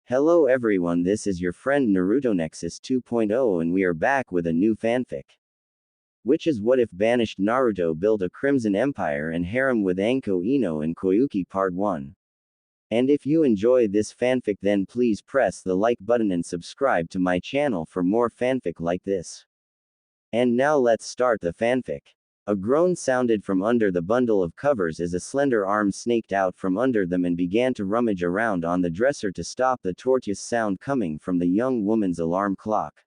Hello everyone, this is your friend Naruto Nexus 2.0 and we are back with a new fanfic. Which is what if Banished Naruto built a Crimson Empire and Harem with Anko, Ino and Koyuki Part 1. And if you enjoy this fanfic then please press the like button and subscribe to my channel for more fanfic like this. And now let's start the fanfic. A groan sounded from under the bundle of covers as a slender arm snaked out from under them and began to rummage around on the dresser to stop the tortuous sound coming from the young woman's alarm clock,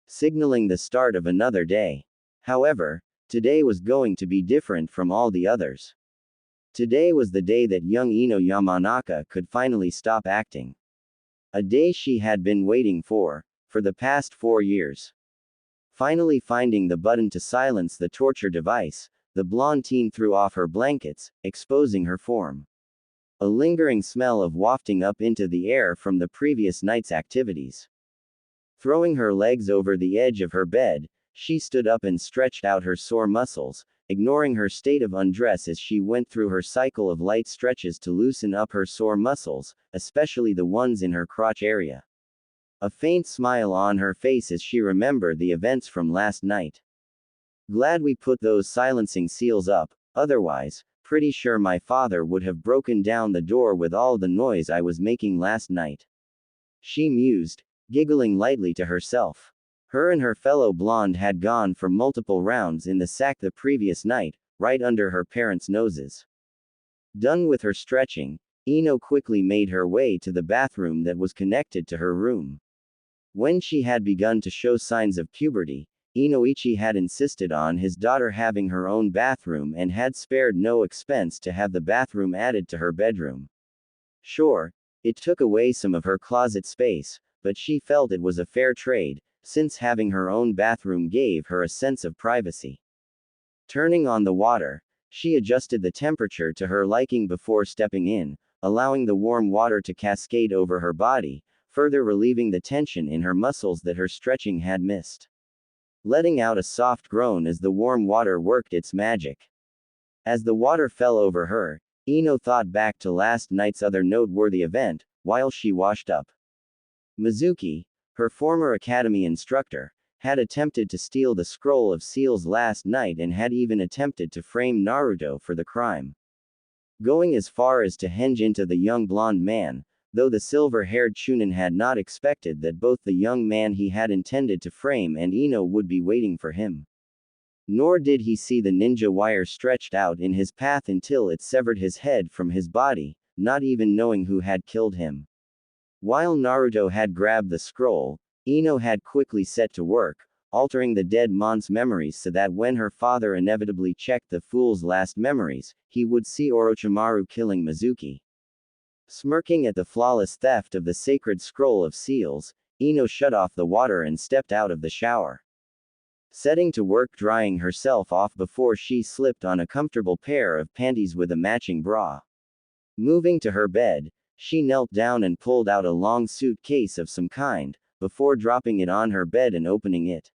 signaling the start of another day. However, today was going to be different from all the others. Today was the day that young Ino Yamanaka could finally stop acting. A day she had been waiting for the past 4 years. Finally finding the button to silence the torture device, the blonde teen threw off her blankets, exposing her form. A lingering smell of wafting up into the air from the previous night's activities. Throwing her legs over the edge of her bed, she stood up and stretched out her sore muscles, ignoring her state of undress as she went through her cycle of light stretches to loosen up her sore muscles, especially the ones in her crotch area. A faint smile on her face as she remembered the events from last night. Glad we put those silencing seals up, otherwise, pretty sure my father would have broken down the door with all the noise I was making last night. She mused, giggling lightly to herself. Her and her fellow blonde had gone for multiple rounds in the sack the previous night, right under her parents' noses. Done with her stretching, Ino quickly made her way to the bathroom that was connected to her room. When she had begun to show signs of puberty, Inoichi had insisted on his daughter having her own bathroom and had spared no expense to have the bathroom added to her bedroom. Sure, it took away some of her closet space, but she felt it was a fair trade, since having her own bathroom gave her a sense of privacy. Turning on the water, she adjusted the temperature to her liking before stepping in, allowing the warm water to cascade over her body, further relieving the tension in her muscles that her stretching had missed. Letting out a soft groan as the warm water worked its magic. As the water fell over her, Ino thought back to last night's other noteworthy event, while she washed up. Mizuki, her former academy instructor, had attempted to steal the scroll of seals last night and had even attempted to frame Naruto for the crime. Going as far as to hinge into the young blonde man, though the silver-haired Chunin had not expected that both the young man he had intended to frame and Ino would be waiting for him. Nor did he see the ninja wire stretched out in his path until it severed his head from his body, not even knowing who had killed him. While Naruto had grabbed the scroll, Ino had quickly set to work, altering the dead mon's memories so that when her father inevitably checked the fool's last memories, he would see Orochimaru killing Mizuki. Smirking at the flawless theft of the sacred scroll of seals, Ino shut off the water and stepped out of the shower. Setting to work drying herself off before she slipped on a comfortable pair of panties with a matching bra. Moving to her bed, she knelt down and pulled out a long suitcase of some kind, before dropping it on her bed and opening it.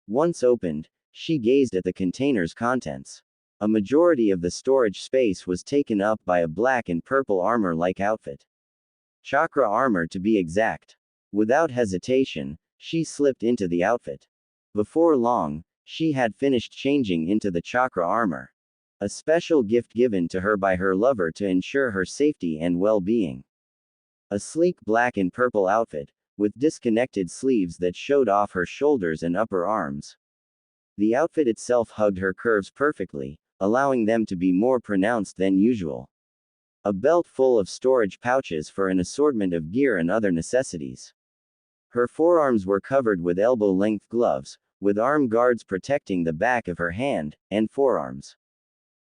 Once opened, she gazed at the container's contents. A majority of the storage space was taken up by a black and purple armor-like outfit. Chakra armor to be exact. Without hesitation, she slipped into the outfit. Before long, she had finished changing into the chakra armor. A special gift given to her by her lover to ensure her safety and well-being. A sleek black and purple outfit, with disconnected sleeves that showed off her shoulders and upper arms. The outfit itself hugged her curves perfectly, allowing them to be more pronounced than usual. A belt full of storage pouches for an assortment of gear and other necessities. Her forearms were covered with elbow-length gloves, with arm guards protecting the back of her hand and forearms.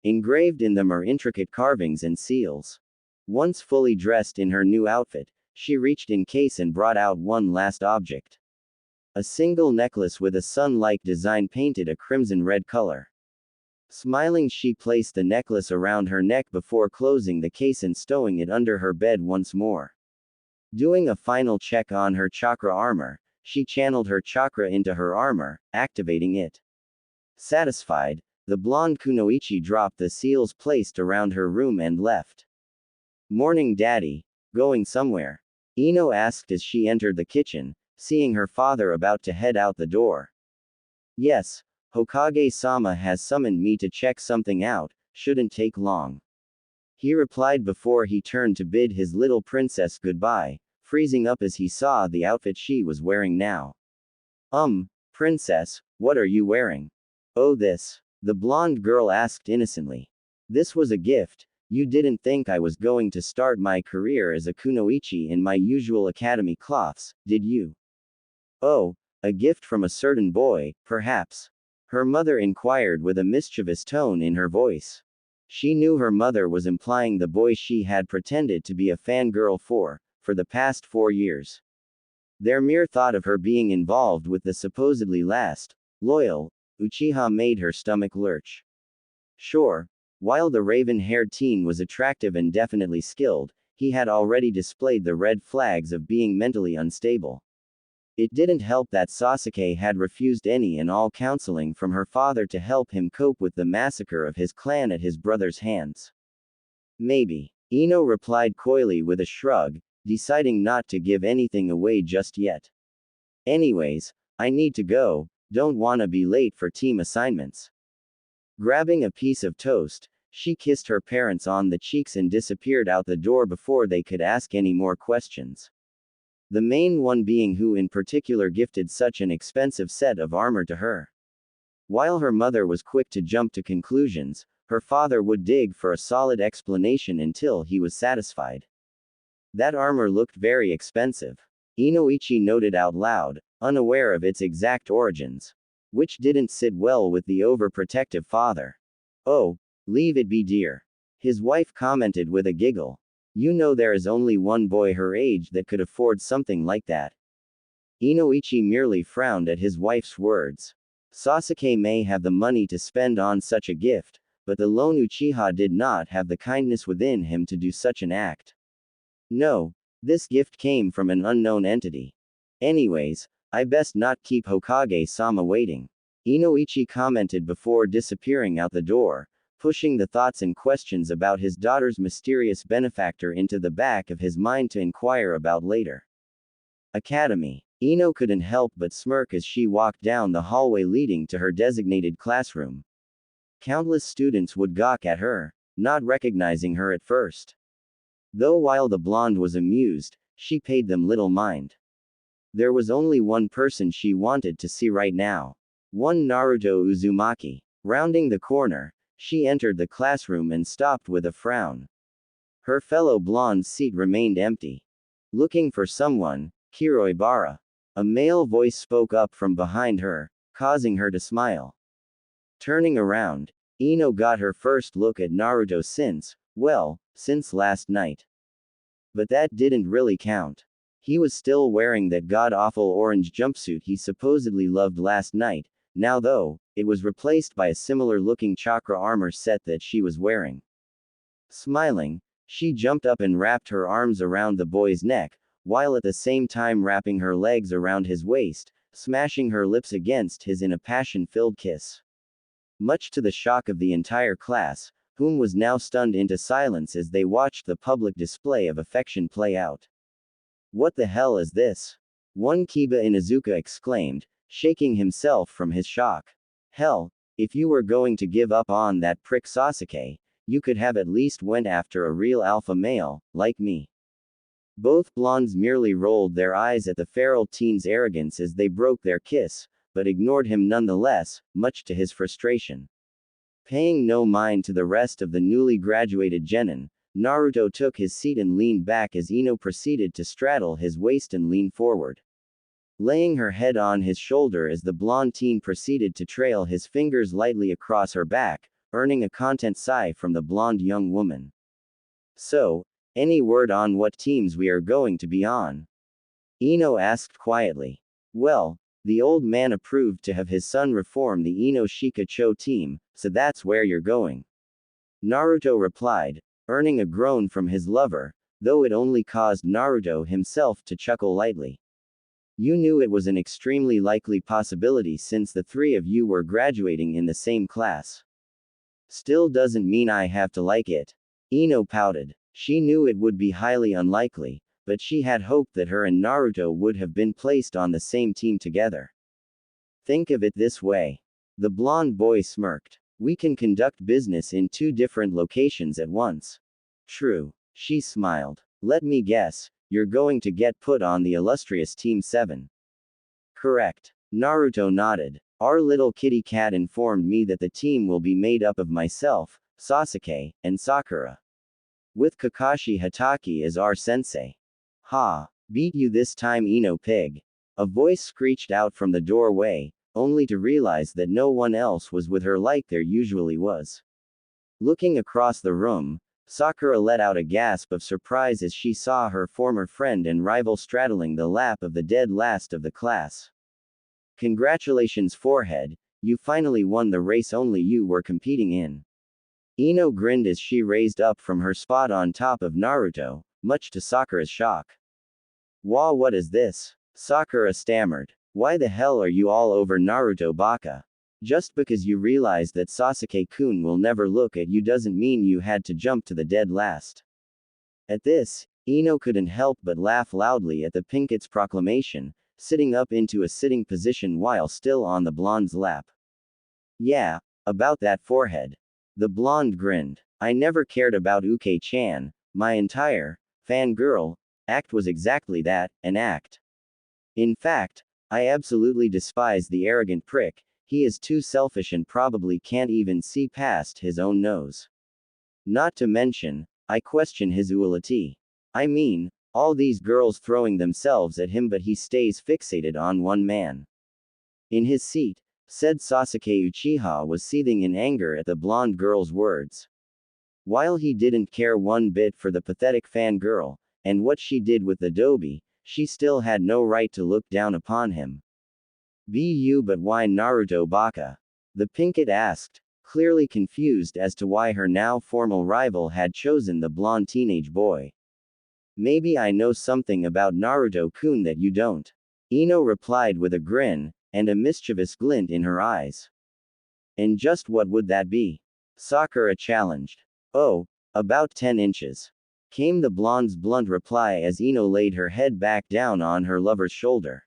Engraved in them are intricate carvings and seals. Once fully dressed in her new outfit, she reached in case and brought out one last object. A single necklace with a sun-like design painted a crimson-red color. Smiling, she placed the necklace around her neck before closing the case and stowing it under her bed once more. Doing a final check on her chakra armor, she channeled her chakra into her armor, activating it. Satisfied, the blonde kunoichi dropped the seals placed around her room and left. Morning, Daddy. Going somewhere? Ino asked as she entered the kitchen, seeing her father about to head out the door. Yes, Hokage-sama has summoned me to check something out, shouldn't take long. He replied before he turned to bid his little princess goodbye, freezing up as he saw the outfit she was wearing now. Princess, what are you wearing? Oh, this. The blonde girl asked innocently. This was a gift. You didn't think I was going to start my career as a kunoichi in my usual academy cloths, did you? Oh, a gift from a certain boy, perhaps. Her mother inquired with a mischievous tone in her voice. She knew her mother was implying the boy she had pretended to be a fangirl for the past 4 years. Their mere thought of her being involved with the supposedly last, loyal, Uchiha made her stomach lurch. Sure, while the raven-haired teen was attractive and definitely skilled, he had already displayed the red flags of being mentally unstable. It didn't help that Sasuke had refused any and all counseling from her father to help him cope with the massacre of his clan at his brother's hands. Maybe. Ino replied coyly with a shrug, deciding not to give anything away just yet. Anyways, I need to go, don't wanna be late for team assignments. Grabbing a piece of toast, she kissed her parents on the cheeks and disappeared out the door before they could ask any more questions. The main one being who in particular gifted such an expensive set of armor to her. While her mother was quick to jump to conclusions, her father would dig for a solid explanation until he was satisfied. That armor looked very expensive. Inoichi noted out loud, unaware of its exact origins. Which didn't sit well with the overprotective father. Oh, leave it be, dear. His wife commented with a giggle. You know there is only one boy her age that could afford something like that. Inoichi merely frowned at his wife's words. Sasuke may have the money to spend on such a gift, but the lone Uchiha did not have the kindness within him to do such an act. No, this gift came from an unknown entity. Anyways, I best not keep Hokage-sama waiting. Inoichi commented before disappearing out the door, pushing the thoughts and questions about his daughter's mysterious benefactor into the back of his mind to inquire about later. Academy. Ino couldn't help but smirk as she walked down the hallway leading to her designated classroom. Countless students would gawk at her, not recognizing her at first. Though while the blonde was amused, she paid them little mind. There was only one person she wanted to see right now. One Naruto Uzumaki. Rounding the corner, she entered the classroom and stopped with a frown. Her fellow blonde's seat remained empty. Looking for someone, Kiroibara. A male voice spoke up from behind her, causing her to smile. Turning around, Ino got her first look at Naruto since last night. But that didn't really count. He was still wearing that god-awful orange jumpsuit he supposedly loved last night. Now though, it was replaced by a similar-looking chakra armor set that she was wearing. Smiling, she jumped up and wrapped her arms around the boy's neck, while at the same time wrapping her legs around his waist, smashing her lips against his in a passion-filled kiss. Much to the shock of the entire class, whom was now stunned into silence as they watched the public display of affection play out. What the hell is this? One Kiba Inuzuka exclaimed, shaking himself from his shock. Hell, if you were going to give up on that prick Sasuke, you could have at least went after a real alpha male, like me. Both blondes merely rolled their eyes at the feral teen's arrogance as they broke their kiss, but ignored him nonetheless, much to his frustration. Paying no mind to the rest of the newly graduated genin, Naruto took his seat and leaned back as Ino proceeded to straddle his waist and lean forward. Laying her head on his shoulder as the blonde teen proceeded to trail his fingers lightly across her back, earning a content sigh from the blonde young woman. So, any word on what teams we are going to be on? Ino asked quietly. Well, the old man approved to have his son reform the Ino Shika-Cho team, so that's where you're going. Naruto replied, earning a groan from his lover, though it only caused Naruto himself to chuckle lightly. You knew it was an extremely likely possibility since the three of you were graduating in the same class. Still doesn't mean I have to like it. Ino pouted. She knew it would be highly unlikely, but she had hoped that her and Naruto would have been placed on the same team together. Think of it this way. The blonde boy smirked. We can conduct business in 2 different locations at once. True. She smiled. Let me guess, you're going to get put on the illustrious Team 7. Correct. Naruto nodded. Our little kitty cat informed me that the team will be made up of myself, Sasuke, and Sakura. With Kakashi Hatake as our sensei. Ha! Beat you this time, Ino pig. A voice screeched out from the doorway, only to realize that no one else was with her like there usually was. Looking across the room, Sakura let out a gasp of surprise as she saw her former friend and rival straddling the lap of the dead last of the class. Congratulations, forehead, you finally won the race only you were competing in. Ino grinned as she raised up from her spot on top of Naruto, much to Sakura's shock. Wah, what is this? Sakura stammered. Why the hell are you all over Naruto, baka? Just because you realize that Sasuke-kun will never look at you doesn't mean you had to jump to the dead last. At this, Ino couldn't help but laugh loudly at the Pinket's proclamation, sitting up into a sitting position while still on the blonde's lap. Yeah, about that forehead. The blonde grinned. I never cared about Uke-chan, my entire fangirl act was exactly that, an act. In fact, I absolutely despise the arrogant prick, he is too selfish and probably can't even see past his own nose. Not to mention, I question his utility. I mean, all these girls throwing themselves at him but he stays fixated on one man. In his seat, said Sasuke Uchiha was seething in anger at the blonde girl's words. While he didn't care one bit for the pathetic fangirl, and what she did with the Dobi, she still had no right to look down upon him. But why Naruto, baka? The Pinket asked, clearly confused as to why her now formal rival had chosen the blonde teenage boy. Maybe I know something about Naruto-kun that you don't. Ino replied with a grin, and a mischievous glint in her eyes. And just what would that be? Sakura challenged. Oh, about 10 inches. Came the blonde's blunt reply as Ino laid her head back down on her lover's shoulder.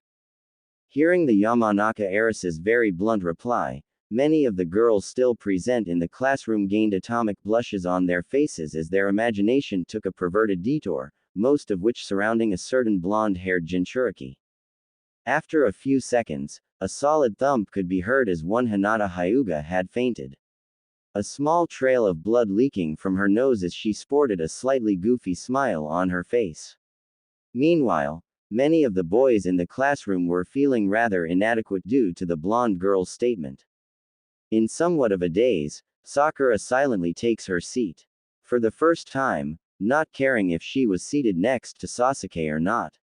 Hearing the Yamanaka heiress's very blunt reply, many of the girls still present in the classroom gained atomic blushes on their faces as their imagination took a perverted detour, most of which surrounding a certain blonde-haired Jinchuriki. After a few seconds, a solid thump could be heard as one Hinata Hyuga had fainted. A small trail of blood leaking from her nose as she sported a slightly goofy smile on her face. Meanwhile, many of the boys in the classroom were feeling rather inadequate due to the blonde girl's statement. In somewhat of a daze, Sakura silently takes her seat. For the first time, not caring if she was seated next to Sasuke or not.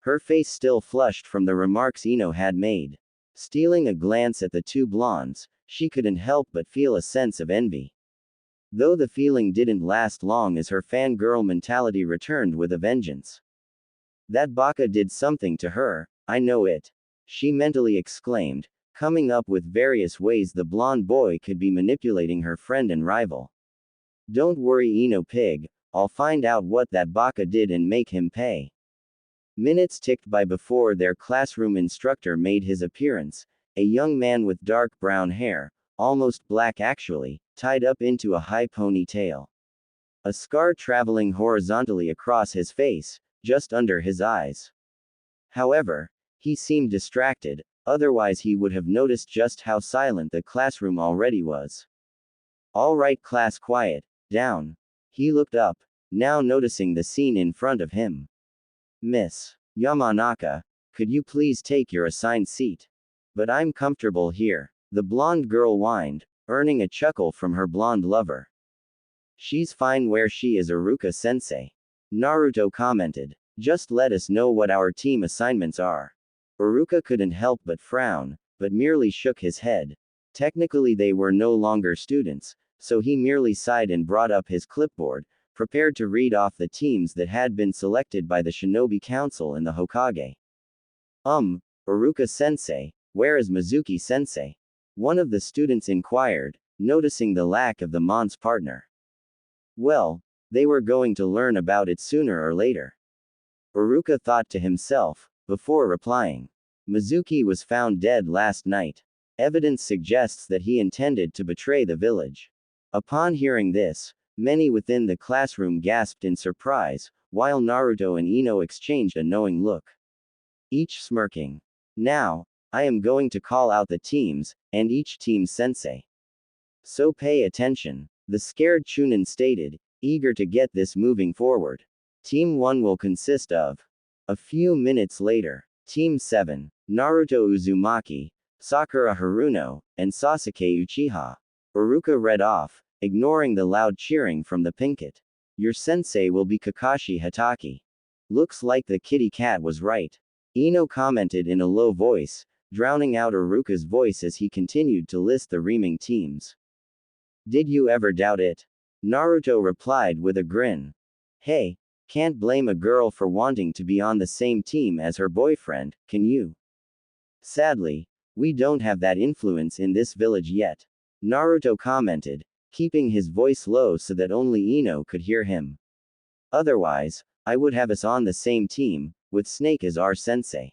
Her face still flushed from the remarks Ino had made. Stealing a glance at the two blondes, she couldn't help but feel a sense of envy. Though the feeling didn't last long as her fangirl mentality returned with a vengeance. That baka did something to her, I know it. She mentally exclaimed, coming up with various ways the blonde boy could be manipulating her friend and rival. Don't worry, Ino pig, I'll find out what that baka did and make him pay. Minutes ticked by before their classroom instructor made his appearance, a young man with dark brown hair, almost black actually, tied up into a high ponytail. A scar traveling horizontally across his face, just under his eyes. However, he seemed distracted, otherwise he would have noticed just how silent the classroom already was. All right, class, quiet down. He looked up, now noticing the scene in front of him. Miss Yamanaka, could you please take your assigned seat? But I'm comfortable here, the blonde girl whined, earning a chuckle from her blonde lover. She's fine where she is, Iruka-sensei. Naruto commented. Just let us know what our team assignments are. Iruka couldn't help but frown, but merely shook his head. Technically they were no longer students, so he merely sighed and brought up his clipboard, prepared to read off the teams that had been selected by the Shinobi Council and the Hokage. Iruka-sensei, where is Mizuki-sensei? One of the students inquired, noticing the lack of the Mon's partner. Well, they were going to learn about it sooner or later. Uruka thought to himself, before replying. Mizuki was found dead last night. Evidence suggests that he intended to betray the village. Upon hearing this, many within the classroom gasped in surprise, while Naruto and Ino exchanged a knowing look. Each smirking. Now, I am going to call out the teams, and each team's sensei. So pay attention, the scared Chunin stated, eager to get this moving forward. Team 1 will consist of. A few minutes later, Team 7, Naruto Uzumaki, Sakura Haruno, and Sasuke Uchiha. Uruka read off, ignoring the loud cheering from the Pinkett. Your sensei will be Kakashi Hatake. Looks like the kitty cat was right. Ino commented in a low voice, drowning out Uruka's voice as he continued to list the reaming teams. Did you ever doubt it? Naruto replied with a grin. Hey, can't blame a girl for wanting to be on the same team as her boyfriend, can you? Sadly, we don't have that influence in this village yet. Naruto commented, keeping his voice low so that only Ino could hear him. Otherwise, I would have us on the same team, with Snake as our sensei.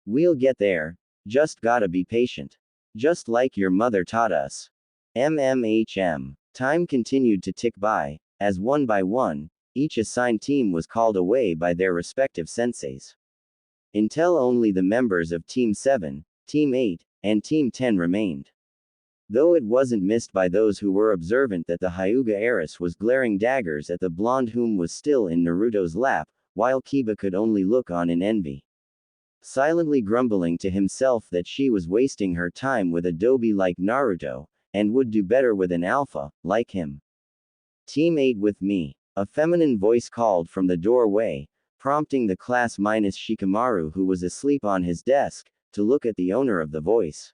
We'll get there, just gotta be patient. Just like your mother taught us. MMHM. Time continued to tick by, as one by one, each assigned team was called away by their respective senseis. Until only the members of Team 7, Team 8, and Team 10 remained. Though it wasn't missed by those who were observant that the Hyuga heiress was glaring daggers at the blonde whom was still in Naruto's lap, while Kiba could only look on in envy. Silently grumbling to himself that she was wasting her time with a dobe like Naruto, and would do better with an alpha, like him. Team 8 with me. A feminine voice called from the doorway, prompting the class minus Shikamaru who was asleep on his desk, to look at the owner of the voice.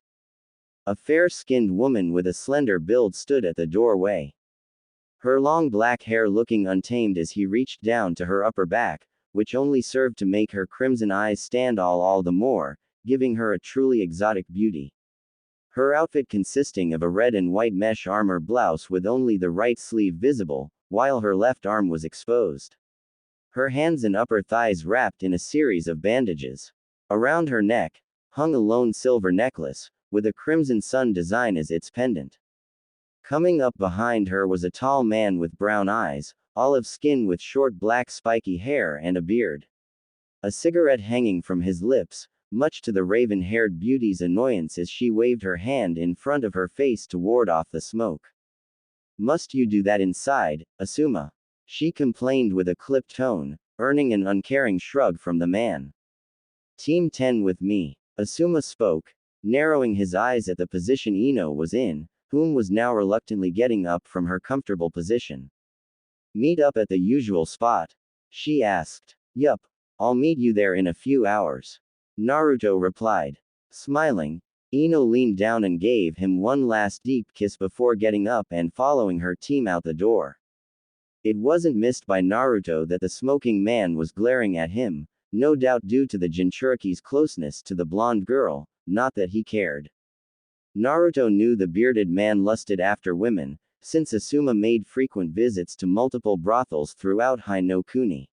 A fair-skinned woman with a slender build stood at the doorway. Her long black hair looking untamed as he reached down to her upper back, which only served to make her crimson eyes stand all the more, giving her a truly exotic beauty. Her outfit consisting of a red and white mesh armor blouse with only the right sleeve visible, while her left arm was exposed. Her hands and upper thighs wrapped in a series of bandages. Around her neck, hung a lone silver necklace, with a crimson sun design as its pendant. Coming up behind her was a tall man with brown eyes, olive skin with short black spiky hair and a beard. A cigarette hanging from his lips, much to the raven-haired beauty's annoyance as she waved her hand in front of her face to ward off the smoke. Must you do that inside, Asuma? She complained with a clipped tone, earning an uncaring shrug from the man. Team 10 with me, Asuma spoke, narrowing his eyes at the position Ino was in, whom was now reluctantly getting up from her comfortable position. Meet up at the usual spot? She asked. Yup, I'll meet you there in a few hours. Naruto replied. Smiling, Ino leaned down and gave him one last deep kiss before getting up and following her team out the door. It wasn't missed by Naruto that the smoking man was glaring at him, no doubt due to the Jinchuriki's closeness to the blonde girl, not that he cared. Naruto knew the bearded man lusted after women, since Asuma made frequent visits to multiple brothels throughout Hi-no-Kuni.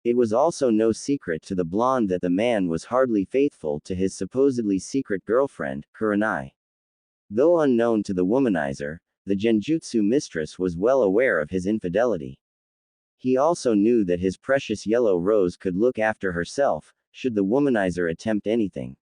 It was also no secret to the blonde that the man was hardly faithful to his supposedly secret girlfriend, Kurenai. Though unknown to the womanizer, the Genjutsu mistress was well aware of his infidelity. He also knew that his precious yellow rose could look after herself, should the womanizer attempt anything.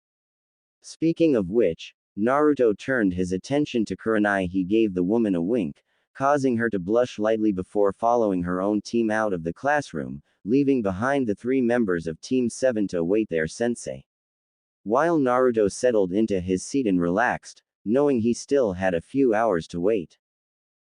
Speaking of which, Naruto turned his attention to Kurenai. He gave the woman a wink, causing her to blush lightly before following her own team out of the classroom, leaving behind the 3 members of Team 7 to await their sensei. While Naruto settled into his seat and relaxed, knowing he still had a few hours to wait.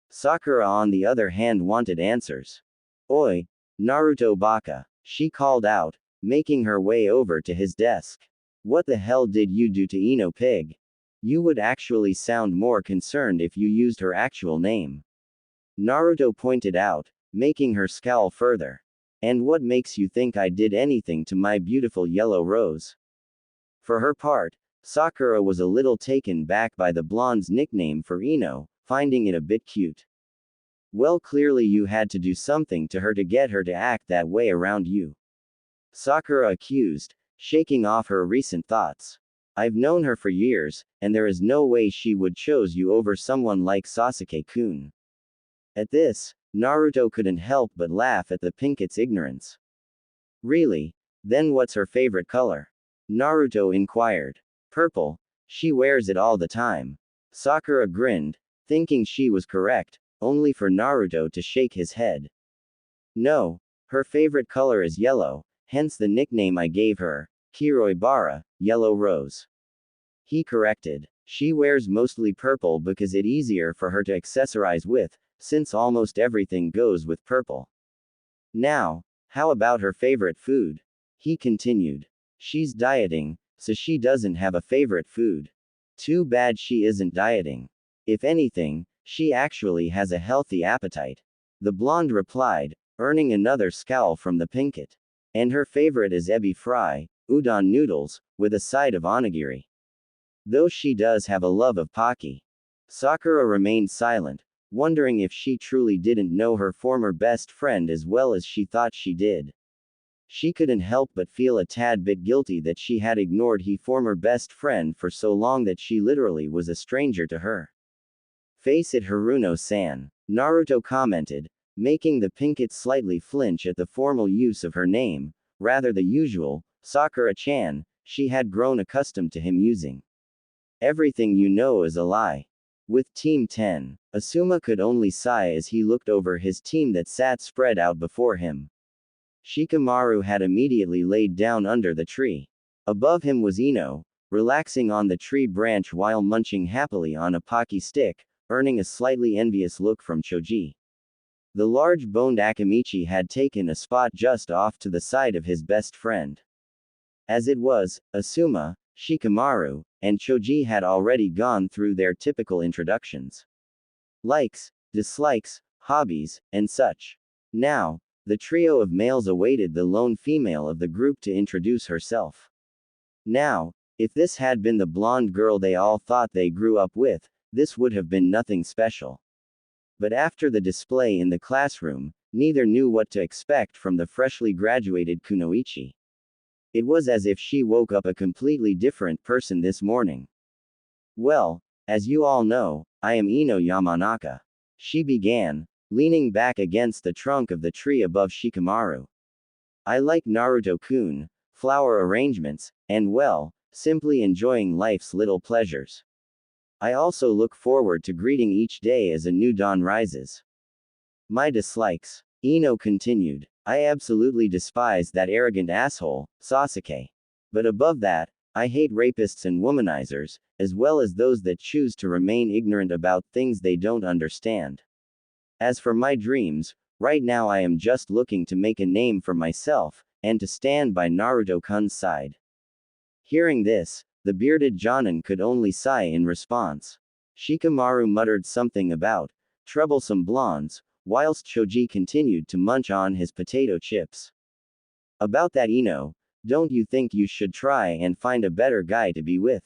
Sakura on the other hand wanted answers. Oi, Naruto Baka, she called out, making her way over to his desk. What the hell did you do to Ino Pig? You would actually sound more concerned if you used her actual name. Naruto pointed out, making her scowl further. And what makes you think I did anything to my beautiful yellow rose? For her part, Sakura was a little taken back by the blonde's nickname for Ino, finding it a bit cute. Well, clearly you had to do something to her to get her to act that way around you. Sakura accused, shaking off her recent thoughts. I've known her for years, and there is no way she would choose you over someone like Sasuke-kun. At this, Naruto couldn't help but laugh at the Pinket's ignorance. Really? Then what's her favorite color? Naruto inquired. Purple. She wears it all the time. Sakura grinned, thinking she was correct, only for Naruto to shake his head. No, her favorite color is yellow, hence the nickname I gave her, Kiroibara, Yellow Rose. He corrected. She wears mostly purple because it's easier for her to accessorize with, since almost everything goes with purple. Now, how about her favorite food? He continued. She's dieting, so she doesn't have a favorite food. Too bad she isn't dieting. If anything, she actually has a healthy appetite. The blonde replied, earning another scowl from the Pinket. And her favorite is ebi fry, udon noodles, with a side of onigiri. Though she does have a love of pocky. Sakura remained silent, wondering if she truly didn't know her former best friend as well as she thought she did. She couldn't help but feel a tad bit guilty that she had ignored her former best friend for so long that she literally was a stranger to her. Face it, Haruno-san, Naruto commented, making the Pinket slightly flinch at the formal use of her name, rather the usual, Sakura-chan, she had grown accustomed to him using. Everything you know is a lie. With Team 10, Asuma could only sigh as he looked over his team that sat spread out before him. Shikamaru had immediately laid down under the tree. Above him was Ino, relaxing on the tree branch while munching happily on a pocky stick, earning a slightly envious look from Choji. The large-boned Akamichi had taken a spot just off to the side of his best friend. As it was, Asuma, Shikamaru, and Choji had already gone through their typical introductions. Likes, dislikes, hobbies, and such. Now, the trio of males awaited the lone female of the group to introduce herself. Now, if this had been the blonde girl they all thought they grew up with, this would have been nothing special. But after the display in the classroom, neither knew what to expect from the freshly graduated Kunoichi. It was as if she woke up a completely different person this morning. Well, as you all know, I am Ino Yamanaka. She began, leaning back against the trunk of the tree above Shikamaru. I like Naruto-kun, flower arrangements, and well, simply enjoying life's little pleasures. I also look forward to greeting each day as a new dawn rises. My dislikes. Ino continued. I absolutely despise that arrogant asshole, Sasuke. But above that, I hate rapists and womanizers, as well as those that choose to remain ignorant about things they don't understand. As for my dreams, right now I am just looking to make a name for myself, and to stand by Naruto-kun's side. Hearing this, the bearded Jonin could only sigh in response. Shikamaru muttered something about troublesome blondes, whilst Choji continued to munch on his potato chips. About that Ino, don't you think you should try and find a better guy to be with?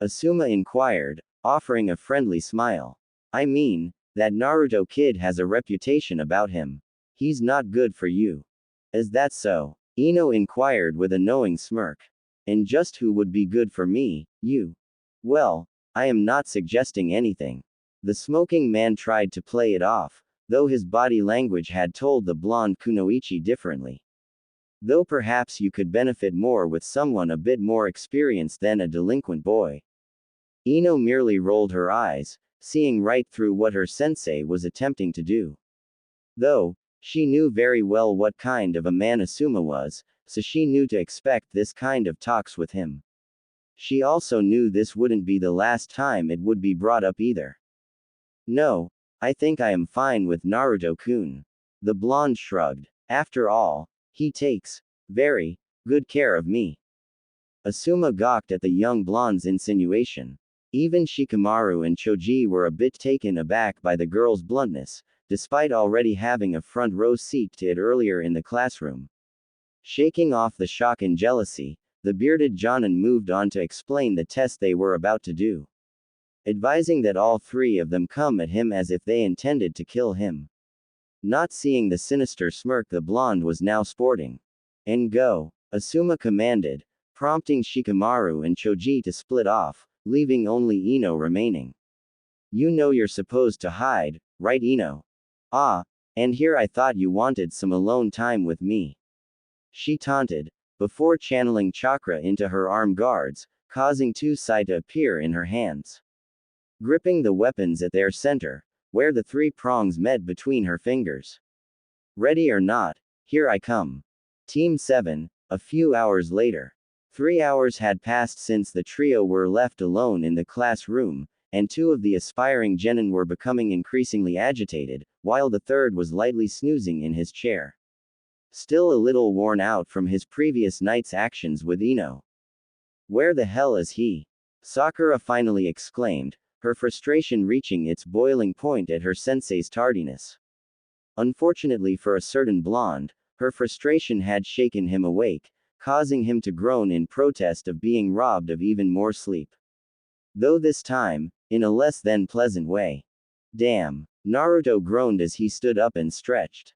Asuma inquired, offering a friendly smile. I mean, that Naruto kid has a reputation about him. He's not good for you. Is that so? Ino inquired with a knowing smirk. And just who would be good for me? You. Well, I am not suggesting anything. The smoking man tried to play it off, though his body language had told the blonde Kunoichi differently. Though perhaps you could benefit more with someone a bit more experienced than a delinquent boy. Ino merely rolled her eyes, seeing right through what her sensei was attempting to do. Though, she knew very well what kind of a man Asuma was, so she knew to expect this kind of talks with him. She also knew this wouldn't be the last time it would be brought up either. No, I think I am fine with Naruto-kun. The blonde shrugged. After all, he takes very good care of me. Asuma gawked at the young blonde's insinuation. Even Shikamaru and Choji were a bit taken aback by the girl's bluntness, despite already having a front row seat to it earlier in the classroom. Shaking off the shock and jealousy, the bearded Jonin moved on to explain the test they were about to do. Advising that all three of them come at him as if they intended to kill him. Not seeing the sinister smirk the blonde was now sporting. And go, Asuma commanded, prompting Shikamaru and Choji to split off, leaving only Ino remaining. You know you're supposed to hide, right Ino? Ah, and here I thought you wanted some alone time with me. She taunted, before channeling chakra into her arm guards, causing two sai to appear in her hands. Gripping the weapons at their center, where the three prongs met between her fingers. Ready or not, here I come. Team 7, a few hours later. 3 hours had passed since the trio were left alone in the classroom, and two of the aspiring genin were becoming increasingly agitated, while the third was lightly snoozing in his chair. Still a little worn out from his previous night's actions with Ino. Where the hell is he? Sakura finally exclaimed, her frustration reaching its boiling point at her sensei's tardiness. Unfortunately for a certain blonde, her frustration had shaken him awake, causing him to groan in protest of being robbed of even more sleep. Though this time, in a less than pleasant way. Damn, Naruto groaned as he stood up and stretched.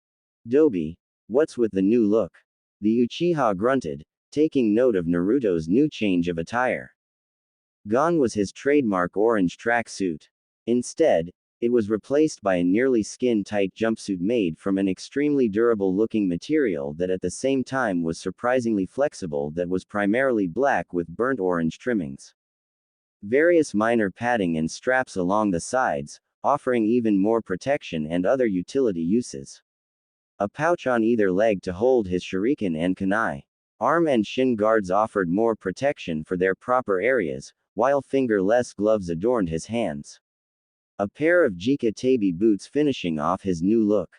Dobi, what's with the new look? The Uchiha grunted, taking note of Naruto's new change of attire. Gone was his trademark orange tracksuit. Instead, it was replaced by a nearly skin-tight jumpsuit made from an extremely durable-looking material that at the same time was surprisingly flexible, that was primarily black with burnt orange trimmings. Various minor padding and straps along the sides, offering even more protection and other utility uses. A pouch on either leg to hold his shuriken and kunai. Arm and shin guards offered more protection for their proper areas, while fingerless gloves adorned his hands. A pair of Jika Tabi boots finishing off his new look.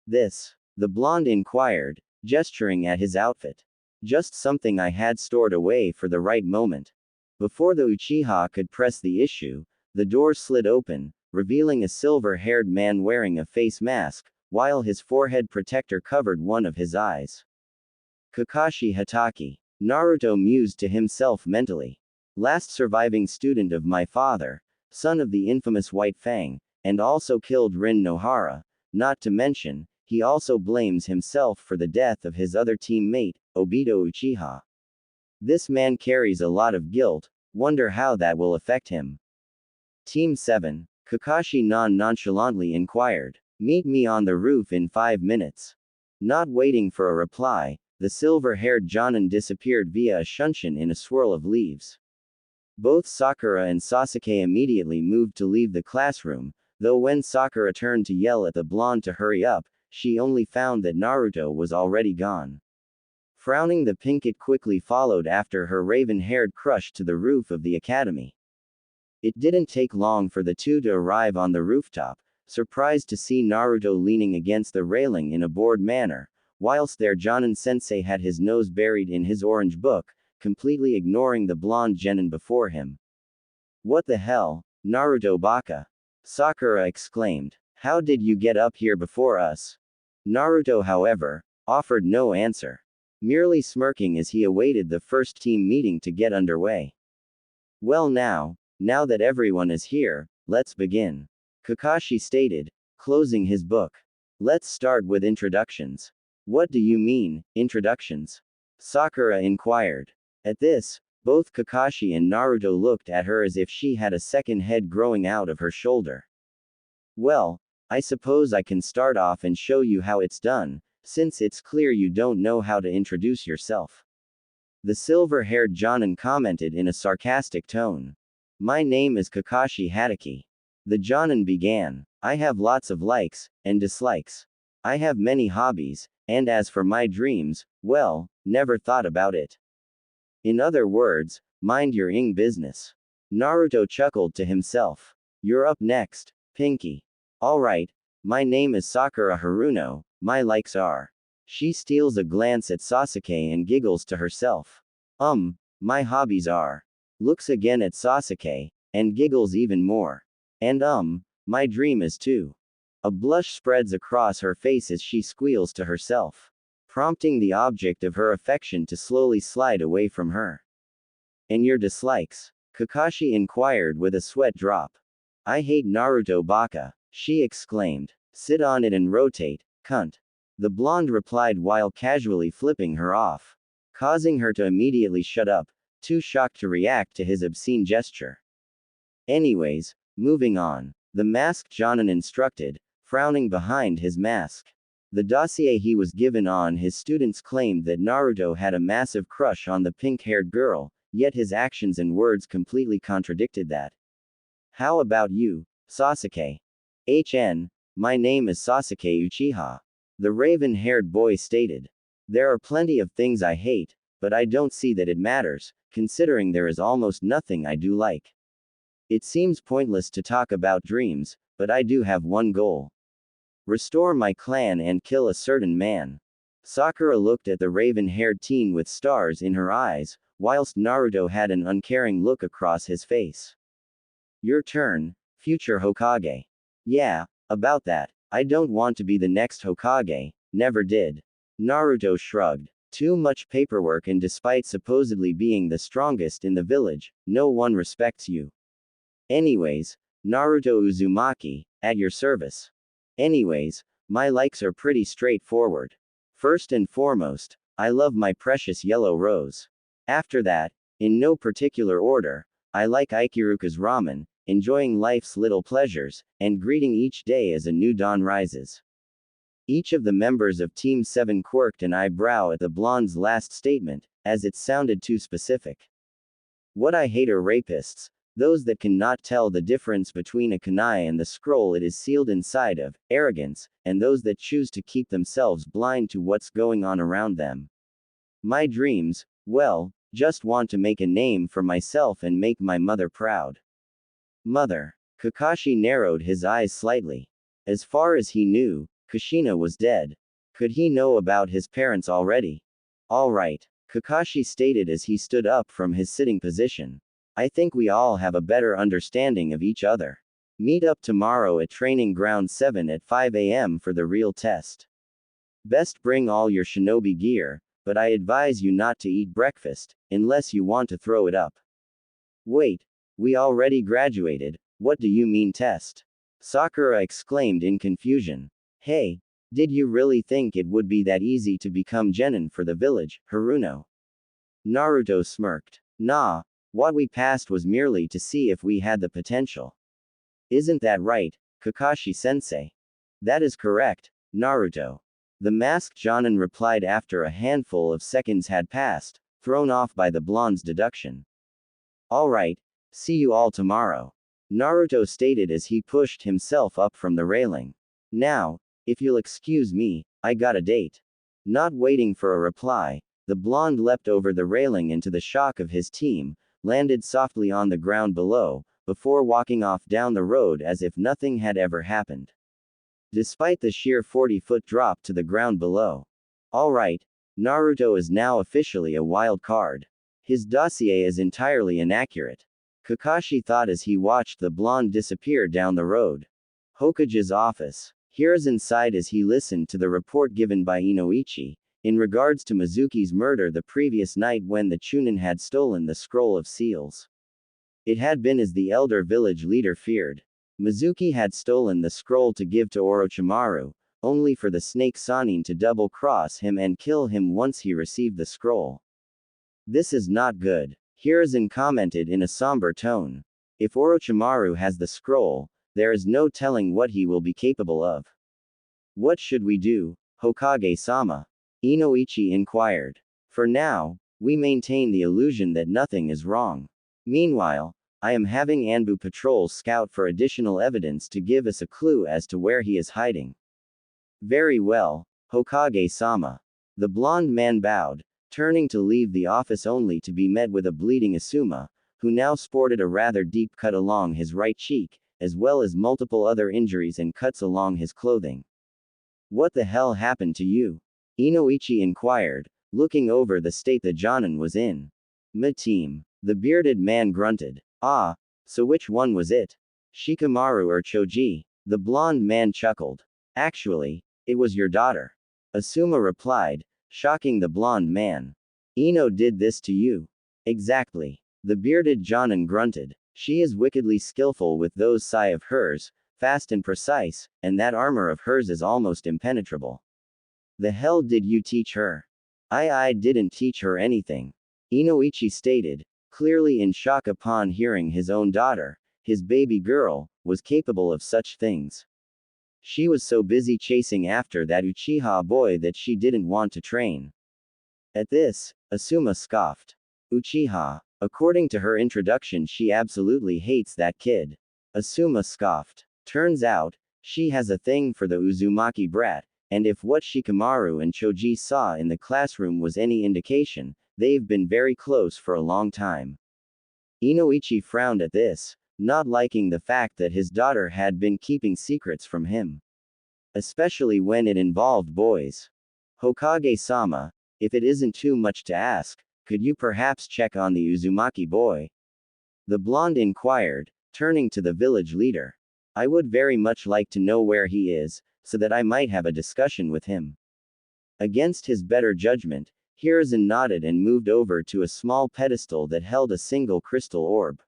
This? The blonde inquired, gesturing at his outfit. Just something I had stored away for the right moment. Before the Uchiha could press the issue, the door slid open, revealing a silver-haired man wearing a face mask, while his forehead protector covered one of his eyes. Kakashi Hatake. Naruto mused to himself mentally. Last surviving student of my father, son of the infamous White Fang, and also killed Rin Nohara, not to mention, he also blames himself for the death of his other teammate, Obito Uchiha. This man carries a lot of guilt, wonder how that will affect him. Team 7, Kakashi nonchalantly inquired. Meet me on the roof in 5 minutes. Not waiting for a reply, the silver-haired Jonin disappeared via a shunshin in a swirl of leaves. Both Sakura and Sasuke immediately moved to leave the classroom, though when Sakura turned to yell at the blonde to hurry up, she only found that Naruto was already gone. Frowning, the Pinkett quickly followed after her raven-haired crush to the roof of the academy. It didn't take long for the two to arrive on the rooftop, surprised to see Naruto leaning against the railing in a bored manner, whilst their Jonin sensei had his nose buried in his orange book, completely ignoring the blonde genin before him. What the hell, Naruto baka? Sakura exclaimed. How did you get up here before us? Naruto, however, offered no answer, merely smirking as he awaited the first team meeting to get underway. Well now that everyone is here, let's begin. Kakashi stated, closing his book. Let's start with introductions. What do you mean, introductions? Sakura inquired. At this, both Kakashi and Naruto looked at her as if she had a second head growing out of her shoulder. Well, I suppose I can start off and show you how it's done, since it's clear you don't know how to introduce yourself. The silver-haired Jonin commented in a sarcastic tone. My name is Kakashi Hatake. The Jonin began. I have lots of likes and dislikes. I have many hobbies, and as for my dreams, well, never thought about it. In other words, mind your business. Naruto chuckled to himself. You're up next, Pinky. Alright, my name is Sakura Haruno, my likes are. She steals a glance at Sasuke and giggles to herself. My hobbies are. Looks again at Sasuke, and giggles even more. And my dream is too. A blush spreads across her face as she squeals to herself, prompting the object of her affection to slowly slide away from her. And your dislikes? Kakashi inquired with a sweat drop. I hate Naruto baka, she exclaimed. Sit on it and rotate, cunt. the blonde replied while casually flipping her off, causing her to immediately shut up, too shocked to react to his obscene gesture. Anyways, moving on. The masked Jonin instructed, frowning behind his mask. The dossier he was given on his students claimed that Naruto had a massive crush on the pink-haired girl, yet his actions and words completely contradicted that. How about you, Sasuke? My name is Sasuke Uchiha. The raven-haired boy stated. There are plenty of things I hate, but I don't see that it matters, considering there is almost nothing I do like. It seems pointless to talk about dreams, but I do have one goal. Restore my clan and kill a certain man. Sakura looked at the raven-haired teen with stars in her eyes, whilst Naruto had an uncaring look across his face. Your turn, future Hokage. Yeah, about that. I don't want to be the next Hokage, never did. Naruto shrugged. Too much paperwork, and despite supposedly being the strongest in the village, no one respects you. Anyways, Naruto Uzumaki, at your service. Anyways, my likes are pretty straightforward. First and foremost, I love my precious yellow rose. After that, in no particular order, I like Ikiruka's ramen, enjoying life's little pleasures, and greeting each day as a new dawn rises. Each of the members of Team 7 quirked an eyebrow at the blonde's last statement, as it sounded too specific. What I hate are rapists, those that cannot tell the difference between a kunai and the scroll it is sealed inside of, arrogance, and those that choose to keep themselves blind to what's going on around them. My dreams, well, just want to make a name for myself and make my mother proud. Mother. Kakashi narrowed his eyes slightly. As far as he knew, Kushina was dead. Could he know about his parents already? Alright, Kakashi stated as he stood up from his sitting position. I think we all have a better understanding of each other. Meet up tomorrow at Training Ground 7 at 5 a.m. for the real test. Best bring all your shinobi gear, but I advise you not to eat breakfast, unless you want to throw it up. Wait, we already graduated, what do you mean test? Sakura exclaimed in confusion. Hey, did you really think it would be that easy to become genin for the village, Haruno? Naruto smirked. Nah. What we passed was merely to see if we had the potential. Isn't that right, Kakashi-sensei? That is correct, Naruto. The masked Jonin replied after a handful of seconds had passed, thrown off by the blonde's deduction. Alright, see you all tomorrow. Naruto stated as he pushed himself up from the railing. Now, if you'll excuse me, I got a date. Not waiting for a reply, the blonde leapt over the railing into the shock of his team, landed softly on the ground below, before walking off down the road as if nothing had ever happened. Despite the sheer 40-foot drop to the ground below. Alright, Naruto is now officially a wild card. His dossier is entirely inaccurate. Kakashi thought as he watched the blonde disappear down the road. Hokage's office. Hiruzen sighed as he listened to the report given by Inoichi, in regards to Mizuki's murder the previous night when the Chunin had stolen the scroll of seals. It had been as the elder village leader feared. Mizuki had stolen the scroll to give to Orochimaru, only for the snake Sannin to double-cross him and kill him once he received the scroll. This is not good, Hiruzen commented in a somber tone. If Orochimaru has the scroll, there is no telling what he will be capable of. What should we do, Hokage-sama? Inoichi inquired. For now, we maintain the illusion that nothing is wrong. Meanwhile, I am having Anbu patrols scout for additional evidence to give us a clue as to where he is hiding. Very well, Hokage-sama. The blonde man bowed, turning to leave the office only to be met with a bleeding Asuma, who now sported a rather deep cut along his right cheek, as well as multiple other injuries and cuts along his clothing. What the hell happened to you? Inoichi inquired, looking over the state the Jonin was in. Ma-team. The bearded man grunted. Ah, so which one was it? Shikamaru or Choji? The blonde man chuckled. Actually, it was your daughter. Asuma replied, shocking the blonde man. Ino did this to you? Exactly. The bearded Jonin grunted. She is wickedly skillful with those sai of hers, fast and precise, and that armor of hers is almost impenetrable. The hell did you teach her? I didn't teach her anything. Inoichi stated, clearly in shock upon hearing his own daughter, his baby girl, was capable of such things. She was so busy chasing after that Uchiha boy that she didn't want to train. At this, Asuma scoffed. Uchiha. According to her introduction, she absolutely hates that kid. Asuma scoffed. Turns out, she has a thing for the Uzumaki brat, and if what Shikamaru and Choji saw in the classroom was any indication, they've been very close for a long time. Inoichi frowned at this, not liking the fact that his daughter had been keeping secrets from him. Especially when it involved boys. Hokage-sama, if it isn't too much to ask, could you perhaps check on the Uzumaki boy? The blonde inquired, turning to the village leader. I would very much like to know where he is, so that I might have a discussion with him. Against his better judgment, Hiruzen nodded and moved over to a small pedestal that held a single crystal orb.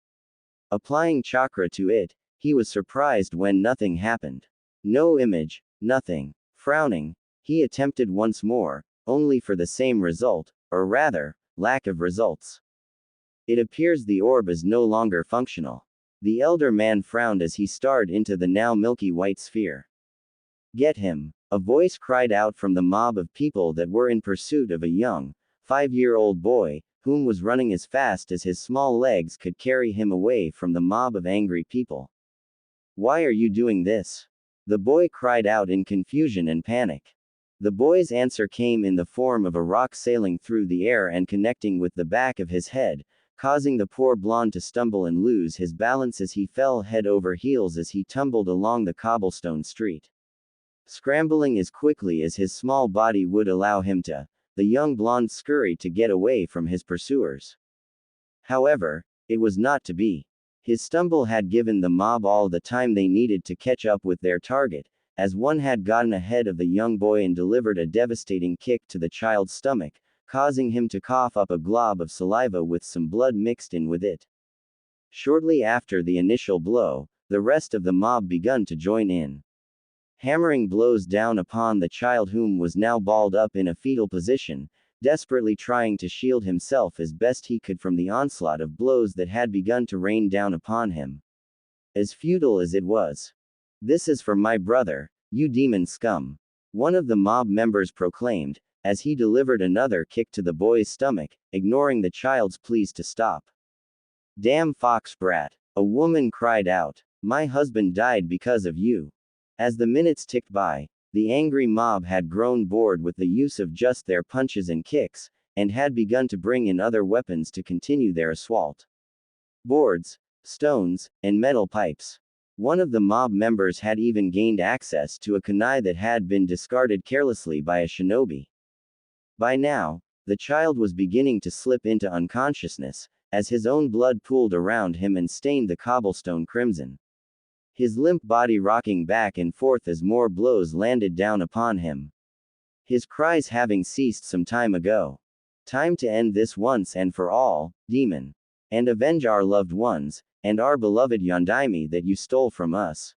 Applying chakra to it, he was surprised when nothing happened. No image, nothing. Frowning, he attempted once more, only for the same result, or rather, lack of results. It appears the orb is no longer functional. The elder man frowned as he stared into the now milky white sphere. Get him! A voice cried out from the mob of people that were in pursuit of a young, 5-year-old boy, whom was running as fast as his small legs could carry him away from the mob of angry people. Why are you doing this? The boy cried out in confusion and panic. The boy's answer came in the form of a rock sailing through the air and connecting with the back of his head, causing the poor blonde to stumble and lose his balance as he fell head over heels as he tumbled along the cobblestone street. Scrambling as quickly as his small body would allow him to, the young blonde scurried to get away from his pursuers. However, it was not to be. His stumble had given the mob all the time they needed to catch up with their target, as one had gotten ahead of the young boy and delivered a devastating kick to the child's stomach, causing him to cough up a glob of saliva with some blood mixed in with it. Shortly after the initial blow, the rest of the mob begun to join in. Hammering blows down upon the child, whom was now balled up in a fetal position, desperately trying to shield himself as best he could from the onslaught of blows that had begun to rain down upon him. As futile as it was. This is for my brother, you demon scum. One of the mob members proclaimed, as he delivered another kick to the boy's stomach, ignoring the child's pleas to stop. Damn fox brat. A woman cried out. My husband died because of you. As the minutes ticked by, the angry mob had grown bored with the use of just their punches and kicks, and had begun to bring in other weapons to continue their assault. Boards, stones, and metal pipes. One of the mob members had even gained access to a kunai that had been discarded carelessly by a shinobi. By now, the child was beginning to slip into unconsciousness, as his own blood pooled around him and stained the cobblestone crimson. His limp body rocking back and forth as more blows landed down upon him. His cries having ceased some time ago. Time to end this once and for all, demon. And avenge our loved ones, and our beloved Yondaime that you stole from us.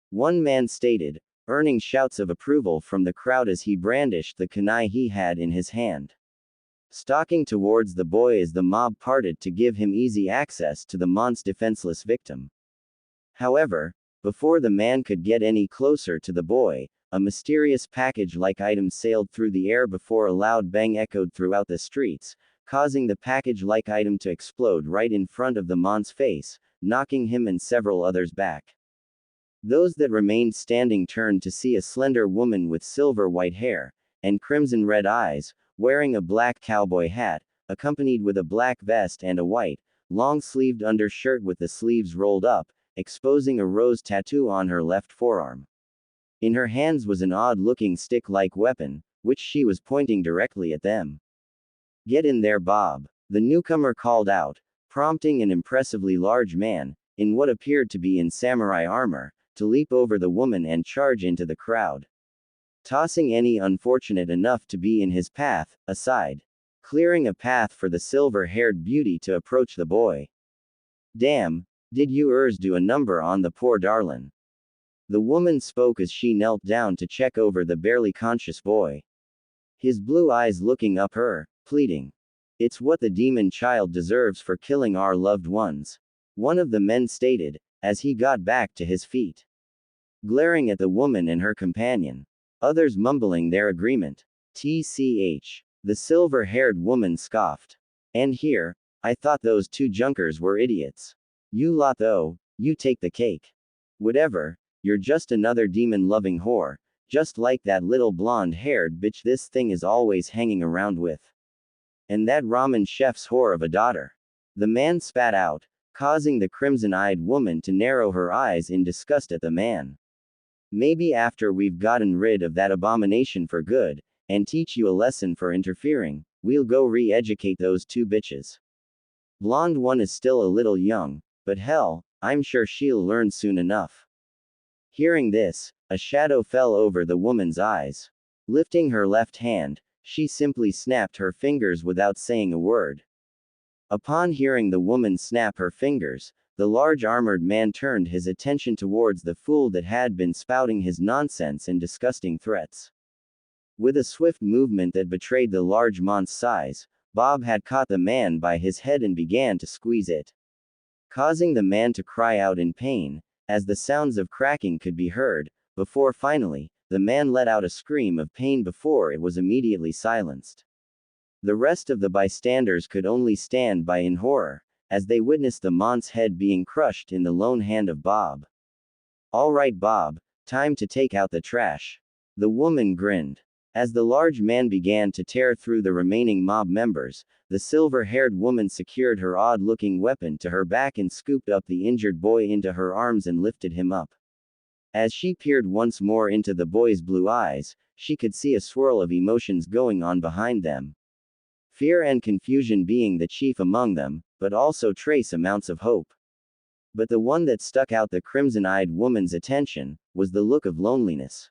One man stated, earning shouts of approval from the crowd as he brandished the kunai he had in his hand. Stalking towards the boy as the mob parted to give him easy access to the mon's defenseless victim. However, before the man could get any closer to the boy, a mysterious package-like item sailed through the air before a loud bang echoed throughout the streets, causing the package-like item to explode right in front of the mon's face, knocking him and several others back. Those that remained standing turned to see a slender woman with silver-white hair, and crimson-red eyes, wearing a black cowboy hat, accompanied with a black vest and a white, long-sleeved undershirt with the sleeves rolled up, exposing a rose tattoo on her left forearm. In her hands was an odd-looking stick-like weapon, which she was pointing directly at them. Get in there, Bob, the newcomer called out, prompting an impressively large man, in what appeared to be in samurai armor, to leap over the woman and charge into the crowd. Tossing any unfortunate enough to be in his path, aside. Clearing a path for the silver-haired beauty to approach the boy. Damn, did you do a number on the poor darlin'? The woman spoke as she knelt down to check over the barely conscious boy. his blue eyes looking up her, pleading. It's what the demon child deserves for killing our loved ones. One of the men stated, as he got back to his feet, glaring at the woman and her companion. Others mumbling their agreement. TCH. The silver-haired woman scoffed. And here, I thought those two junkers were idiots. You lot though, you take the cake. Whatever, you're just another demon-loving whore, just like that little blonde-haired bitch this thing is always hanging around with. And that ramen chef's whore of a daughter. The man spat out, causing the crimson-eyed woman to narrow her eyes in disgust at the man. Maybe after we've gotten rid of that abomination for good, and teach you a lesson for interfering, we'll go re-educate those two bitches. Blonde one is still a little young, but hell, I'm sure she'll learn soon enough. Hearing this, a shadow fell over the woman's eyes. Lifting her left hand, she simply snapped her fingers without saying a word. Upon hearing the woman snap her fingers, the large armored man turned his attention towards the fool that had been spouting his nonsense and disgusting threats. With a swift movement that betrayed the large man's size, Bob had caught the man by his head and began to squeeze it, causing the man to cry out in pain, as the sounds of cracking could be heard, before finally, the man let out a scream of pain before it was immediately silenced. The rest of the bystanders could only stand by in horror, as they witnessed the man's head being crushed in the lone hand of Bob. All right, Bob, time to take out the trash. The woman grinned. As the large man began to tear through the remaining mob members, the silver-haired woman secured her odd-looking weapon to her back and scooped up the injured boy into her arms and lifted him up. As she peered once more into the boy's blue eyes, she could see a swirl of emotions going on behind them. Fear and confusion being the chief among them, but also trace amounts of hope. But the one that stuck out the crimson-eyed woman's attention was the look of loneliness.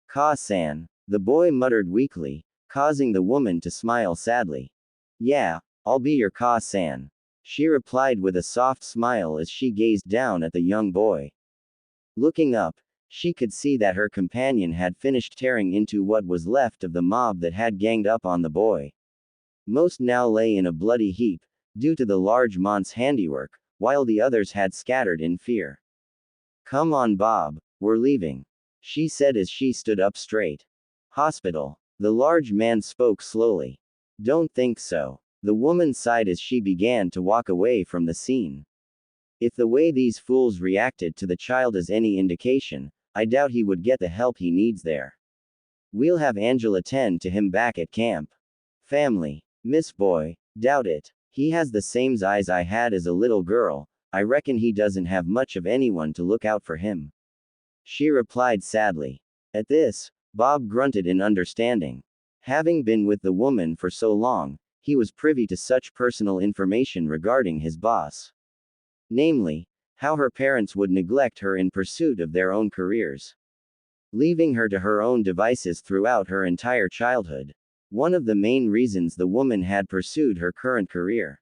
Ka-san, the boy muttered weakly, causing the woman to smile sadly. Yeah, I'll be your Ka-san, she replied with a soft smile as she gazed down at the young boy. Looking up, she could see that her companion had finished tearing into what was left of the mob that had ganged up on the boy. Most now lay in a bloody heap, due to the large man's handiwork, while the others had scattered in fear. Come on, Bob, we're leaving, she said as she stood up straight. Hospital. The large man spoke slowly. Don't think so. The woman sighed as she began to walk away from the scene. If the way these fools reacted to the child is any indication, I doubt he would get the help he needs there. We'll have Angela tend to him back at camp. Family. Miss Boy, doubt it. He has the same eyes I had as a little girl, I reckon he doesn't have much of anyone to look out for him. She replied sadly. At this, Bob grunted in understanding. Having been with the woman for so long, he was privy to such personal information regarding his boss. Namely, how her parents would neglect her in pursuit of their own careers, leaving her to her own devices throughout her entire childhood. One of the main reasons the woman had pursued her current career.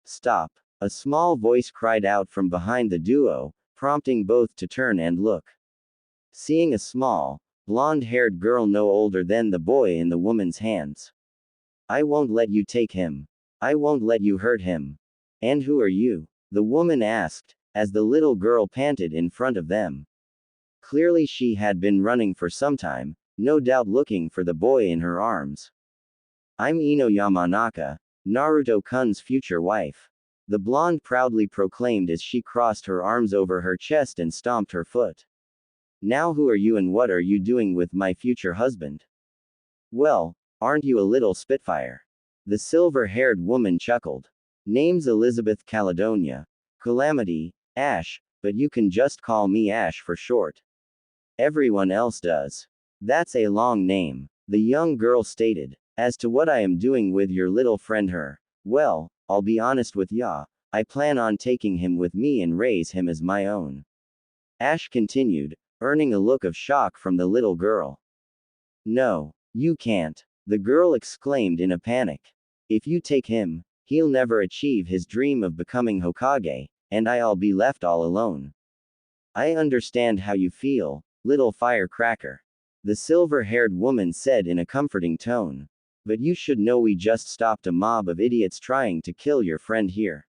Stop. A small voice cried out from behind the duo, prompting both to turn and look. Seeing a small, blonde-haired girl no older than the boy in the woman's hands. I won't let you take him. I won't let you hurt him. And who are you? The woman asked, as the little girl panted in front of them. Clearly she had been running for some time, no doubt looking for the boy in her arms. I'm Ino Yamanaka, Naruto-kun's future wife. The blonde proudly proclaimed as she crossed her arms over her chest and stomped her foot. Now who are you and what are you doing with my future husband? Well, aren't you a little spitfire? The silver-haired woman chuckled. Name's Elizabeth Caledonia. Calamity, Ash, but you can just call me Ash for short. Everyone else does. That's a long name, the young girl stated. As to what I am doing with your little friend her, well, I'll be honest with ya, I plan on taking him with me and raise him as my own. Ash continued, earning a look of shock from the little girl. No, you can't, the girl exclaimed in a panic. If you take him, he'll never achieve his dream of becoming Hokage, and I'll be left all alone. I understand how you feel, little firecracker. the silver-haired woman said in a comforting tone. But you should know we just stopped a mob of idiots trying to kill your friend here.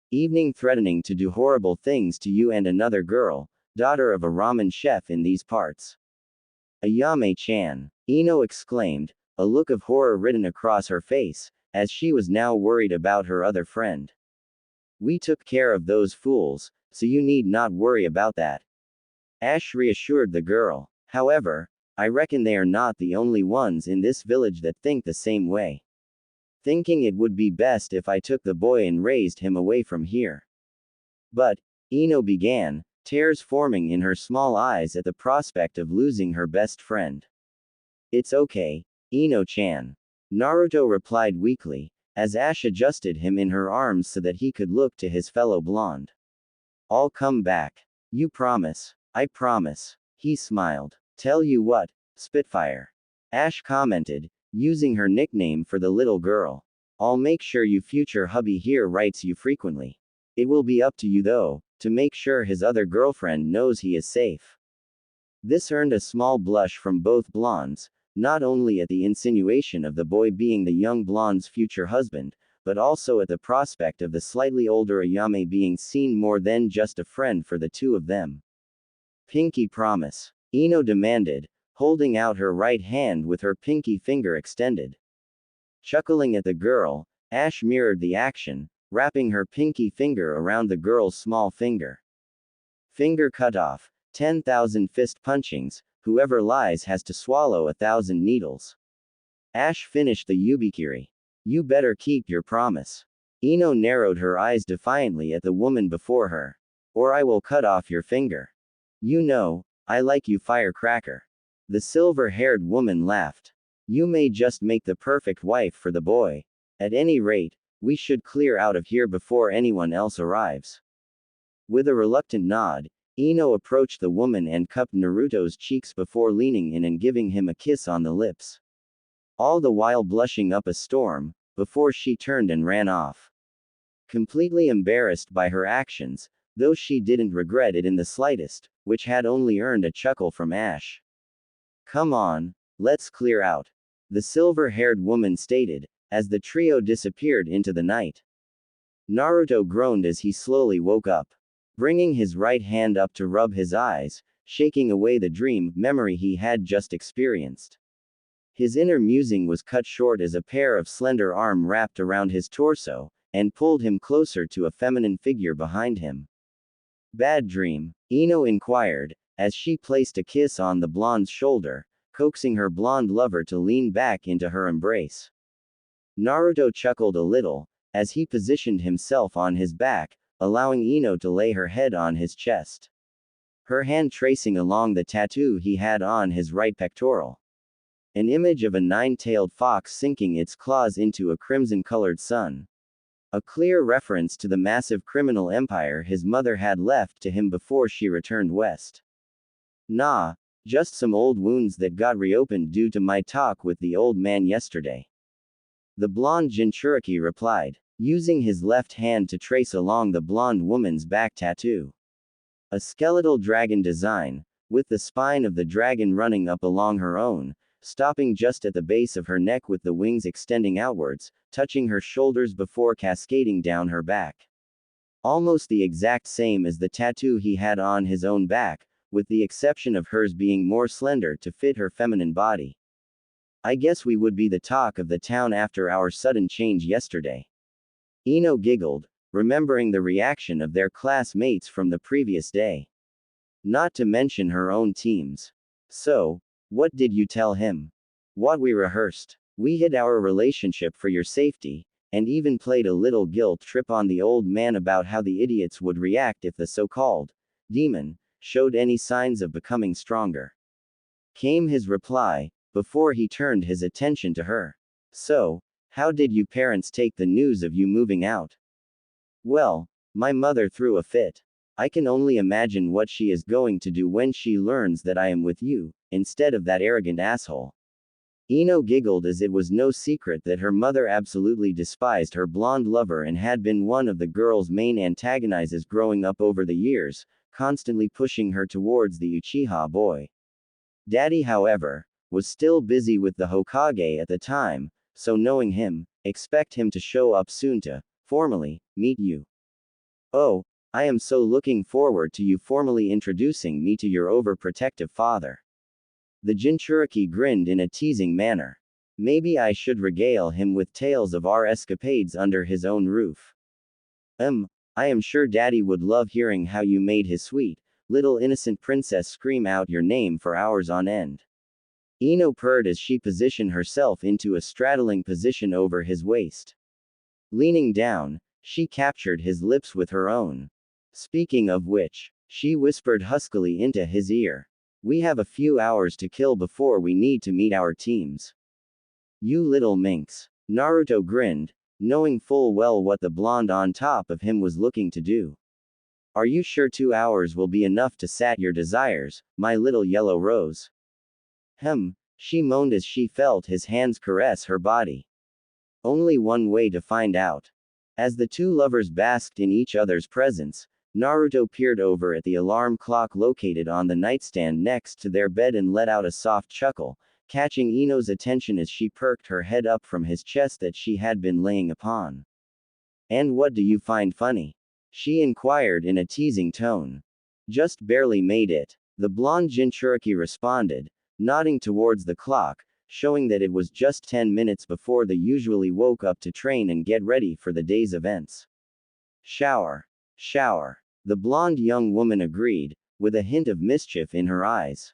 Evening threatening to do horrible things to you and another girl, daughter of a ramen chef in these parts. Ayame-chan, Ino exclaimed, a look of horror written across her face, as she was now worried about her other friend. We took care of those fools, so you need not worry about that. Ash reassured the girl. However, I reckon they are not the only ones in this village that think the same way. Thinking it would be best if I took the boy and raised him away from here. But, Ino began, tears forming in her small eyes at the prospect of losing her best friend. It's okay, Ino-chan. Naruto replied weakly, as Ash adjusted him in her arms so that he could look to his fellow blonde. I'll come back. You promise? I promise. He smiled. Tell you what, Spitfire. Ash commented, using her nickname for the little girl. I'll make sure you future hubby here writes you frequently. It will be up to you though, to make sure his other girlfriend knows he is safe. This earned a small blush from both blondes, not only at the insinuation of the boy being the young blonde's future husband, but also at the prospect of the slightly older Ayame being seen more than just a friend for the two of them. Pinky promise, Ino demanded, holding out her right hand with her pinky finger extended. Chuckling at the girl, Ash mirrored the action, wrapping her pinky finger around the girl's small finger. Finger cut off, 10,000 fist punchings, whoever lies has to swallow 1,000 needles. Ash finished the yubikiri. You better keep your promise. Ino narrowed her eyes defiantly at the woman before her. Or I will cut off your finger. You know, I like you, firecracker. The silver-haired woman laughed. You may just make the perfect wife for the boy. At any rate, we should clear out of here before anyone else arrives. With a reluctant nod, Ino approached the woman and cupped Naruto's cheeks before leaning in and giving him a kiss on the lips. All the while blushing up a storm, before she turned and ran off. Completely embarrassed by her actions, though she didn't regret it in the slightest, which had only earned a chuckle from Ash. Come on, let's clear out, the silver-haired woman stated, as the trio disappeared into the night. Naruto groaned as he slowly woke up. Bringing his right hand up to rub his eyes, shaking away the dream memory he had just experienced. His inner musing was cut short as a pair of slender arms wrapped around his torso, and pulled him closer to a feminine figure behind him. Bad dream? Ino inquired, as she placed a kiss on the blonde's shoulder, coaxing her blonde lover to lean back into her embrace. Naruto chuckled a little, as he positioned himself on his back, allowing Ino to lay her head on his chest. Her hand tracing along the tattoo he had on his right pectoral. An image of a nine-tailed fox sinking its claws into a crimson-colored sun. A clear reference to the massive criminal empire his mother had left to him before she returned west. Nah, just some old wounds that got reopened due to my talk with the old man yesterday. The blonde Jinchuriki replied, using his left hand to trace along the blonde woman's back tattoo. A skeletal dragon design, with the spine of the dragon running up along her own, stopping just at the base of her neck with the wings extending outwards, touching her shoulders before cascading down her back. Almost the exact same as the tattoo he had on his own back, with the exception of hers being more slender to fit her feminine body. I guess we would be the talk of the town after our sudden change yesterday. Ino giggled, remembering the reaction of their classmates from the previous day. Not to mention her own teams. So, what did you tell him? What we rehearsed. We hid our relationship for your safety, and even played a little guilt trip on the old man about how the idiots would react if the so-called demon showed any signs of becoming stronger. Came his reply, before he turned his attention to her. So, how did you parents take the news of you moving out? Well, my mother threw a fit. I can only imagine what she is going to do when she learns that I am with you, instead of that arrogant asshole. Ino giggled as it was no secret that her mother absolutely despised her blonde lover and had been one of the girl's main antagonizers growing up over the years, constantly pushing her towards the Uchiha boy. Daddy, however, was still busy with the Hokage at the time, so knowing him, expect him to show up soon to, formally, meet you. Oh, I am so looking forward to you formally introducing me to your overprotective father. The Jinchuriki grinned in a teasing manner. Maybe I should regale him with tales of our escapades under his own roof. I am sure Daddy would love hearing how you made his sweet, little innocent princess scream out your name for hours on end. Ino purred as she positioned herself into a straddling position over his waist. Leaning down, she captured his lips with her own. Speaking of which, she whispered huskily into his ear. We have a few hours to kill before we need to meet our teams. You little minx. Naruto grinned, knowing full well what the blonde on top of him was looking to do. Are you sure 2 hours will be enough to sat your desires, my little yellow rose? She moaned as she felt his hands caress her body. Only one way to find out. As the two lovers basked in each other's presence, Naruto peered over at the alarm clock located on the nightstand next to their bed and let out a soft chuckle, catching Ino's attention as she perked her head up from his chest that she had been laying upon. And what do you find funny? She inquired in a teasing tone. Just barely made it, the blonde Jinchuriki responded, nodding towards the clock, showing that it was just 10 minutes before they usually woke up to train and get ready for the day's events. Shower. Shower. The blonde young woman agreed, with a hint of mischief in her eyes.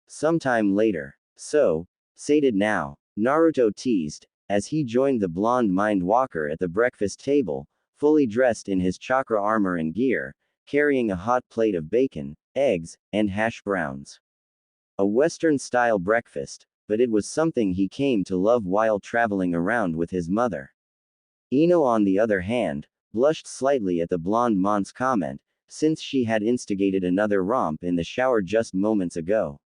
Sometime later. So, sated now, Naruto teased, as he joined the blonde mind walker at the breakfast table, fully dressed in his chakra armor and gear, carrying a hot plate of bacon, eggs, and hash browns. A Western-style breakfast, but it was something he came to love while traveling around with his mother. Ino, on the other hand, blushed slightly at the blonde mont's comment, since she had instigated another romp in the shower just moments ago.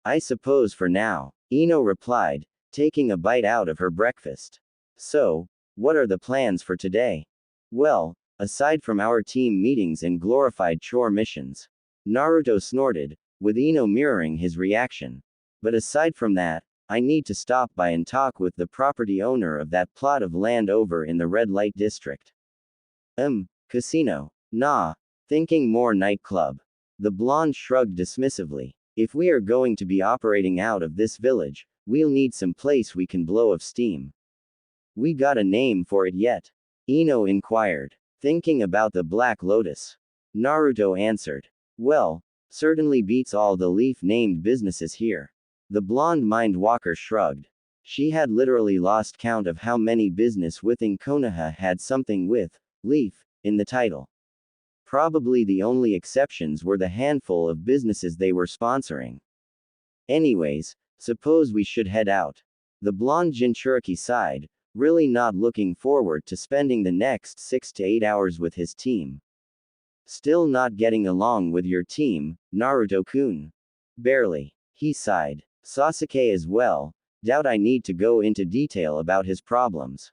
I suppose for now, Ino replied, taking a bite out of her breakfast. So, what are the plans for today? Well, aside from our team meetings and glorified chore missions. Naruto snorted, with Ino mirroring his reaction. But aside from that, I need to stop by and talk with the property owner of that plot of land over in the red light district. Casino. Nah. Thinking more nightclub. The blonde shrugged dismissively. If we are going to be operating out of this village, we'll need some place we can blow of steam. We got a name for it yet? Ino inquired. Thinking about the Black Lotus. Naruto answered. Well, certainly beats all the leaf-named businesses here. The blonde mind walker shrugged. She had literally lost count of how many business within Konoha had something with leaf in the title. Probably the only exceptions were the handful of businesses they were sponsoring. Anyways, suppose we should head out. The blonde Jinchuriki sighed, really not looking forward to spending the next 6 to 8 hours with his team. Still not getting along with your team, Naruto-kun? Barely. He sighed. Sasuke as well, doubt I need to go into detail about his problems.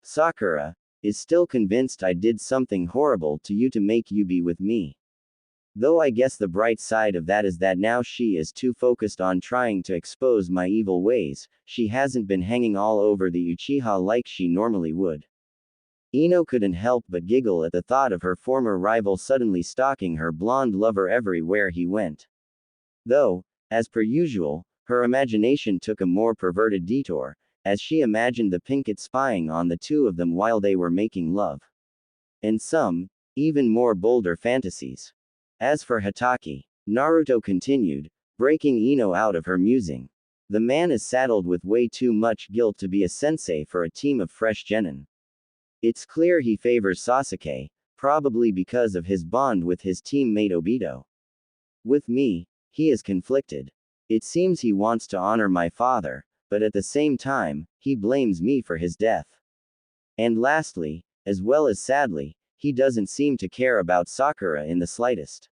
Sakura is still convinced I did something horrible to you to make you be with me. Though I guess the bright side of that is that now she is too focused on trying to expose my evil ways, she hasn't been hanging all over the Uchiha like she normally would. Ino couldn't help but giggle at the thought of her former rival suddenly stalking her blonde lover everywhere he went. Though, as per usual, her imagination took a more perverted detour, as she imagined the Pinkett spying on the two of them while they were making love. And some, even more bolder fantasies. As for Hatake, Naruto continued, breaking Ino out of her musing. The man is saddled with way too much guilt to be a sensei for a team of fresh genin. It's clear he favors Sasuke, probably because of his bond with his teammate Obito. With me, he is conflicted. It seems he wants to honor my father, but at the same time, he blames me for his death. And lastly, as well as sadly, he doesn't seem to care about Sakura in the slightest.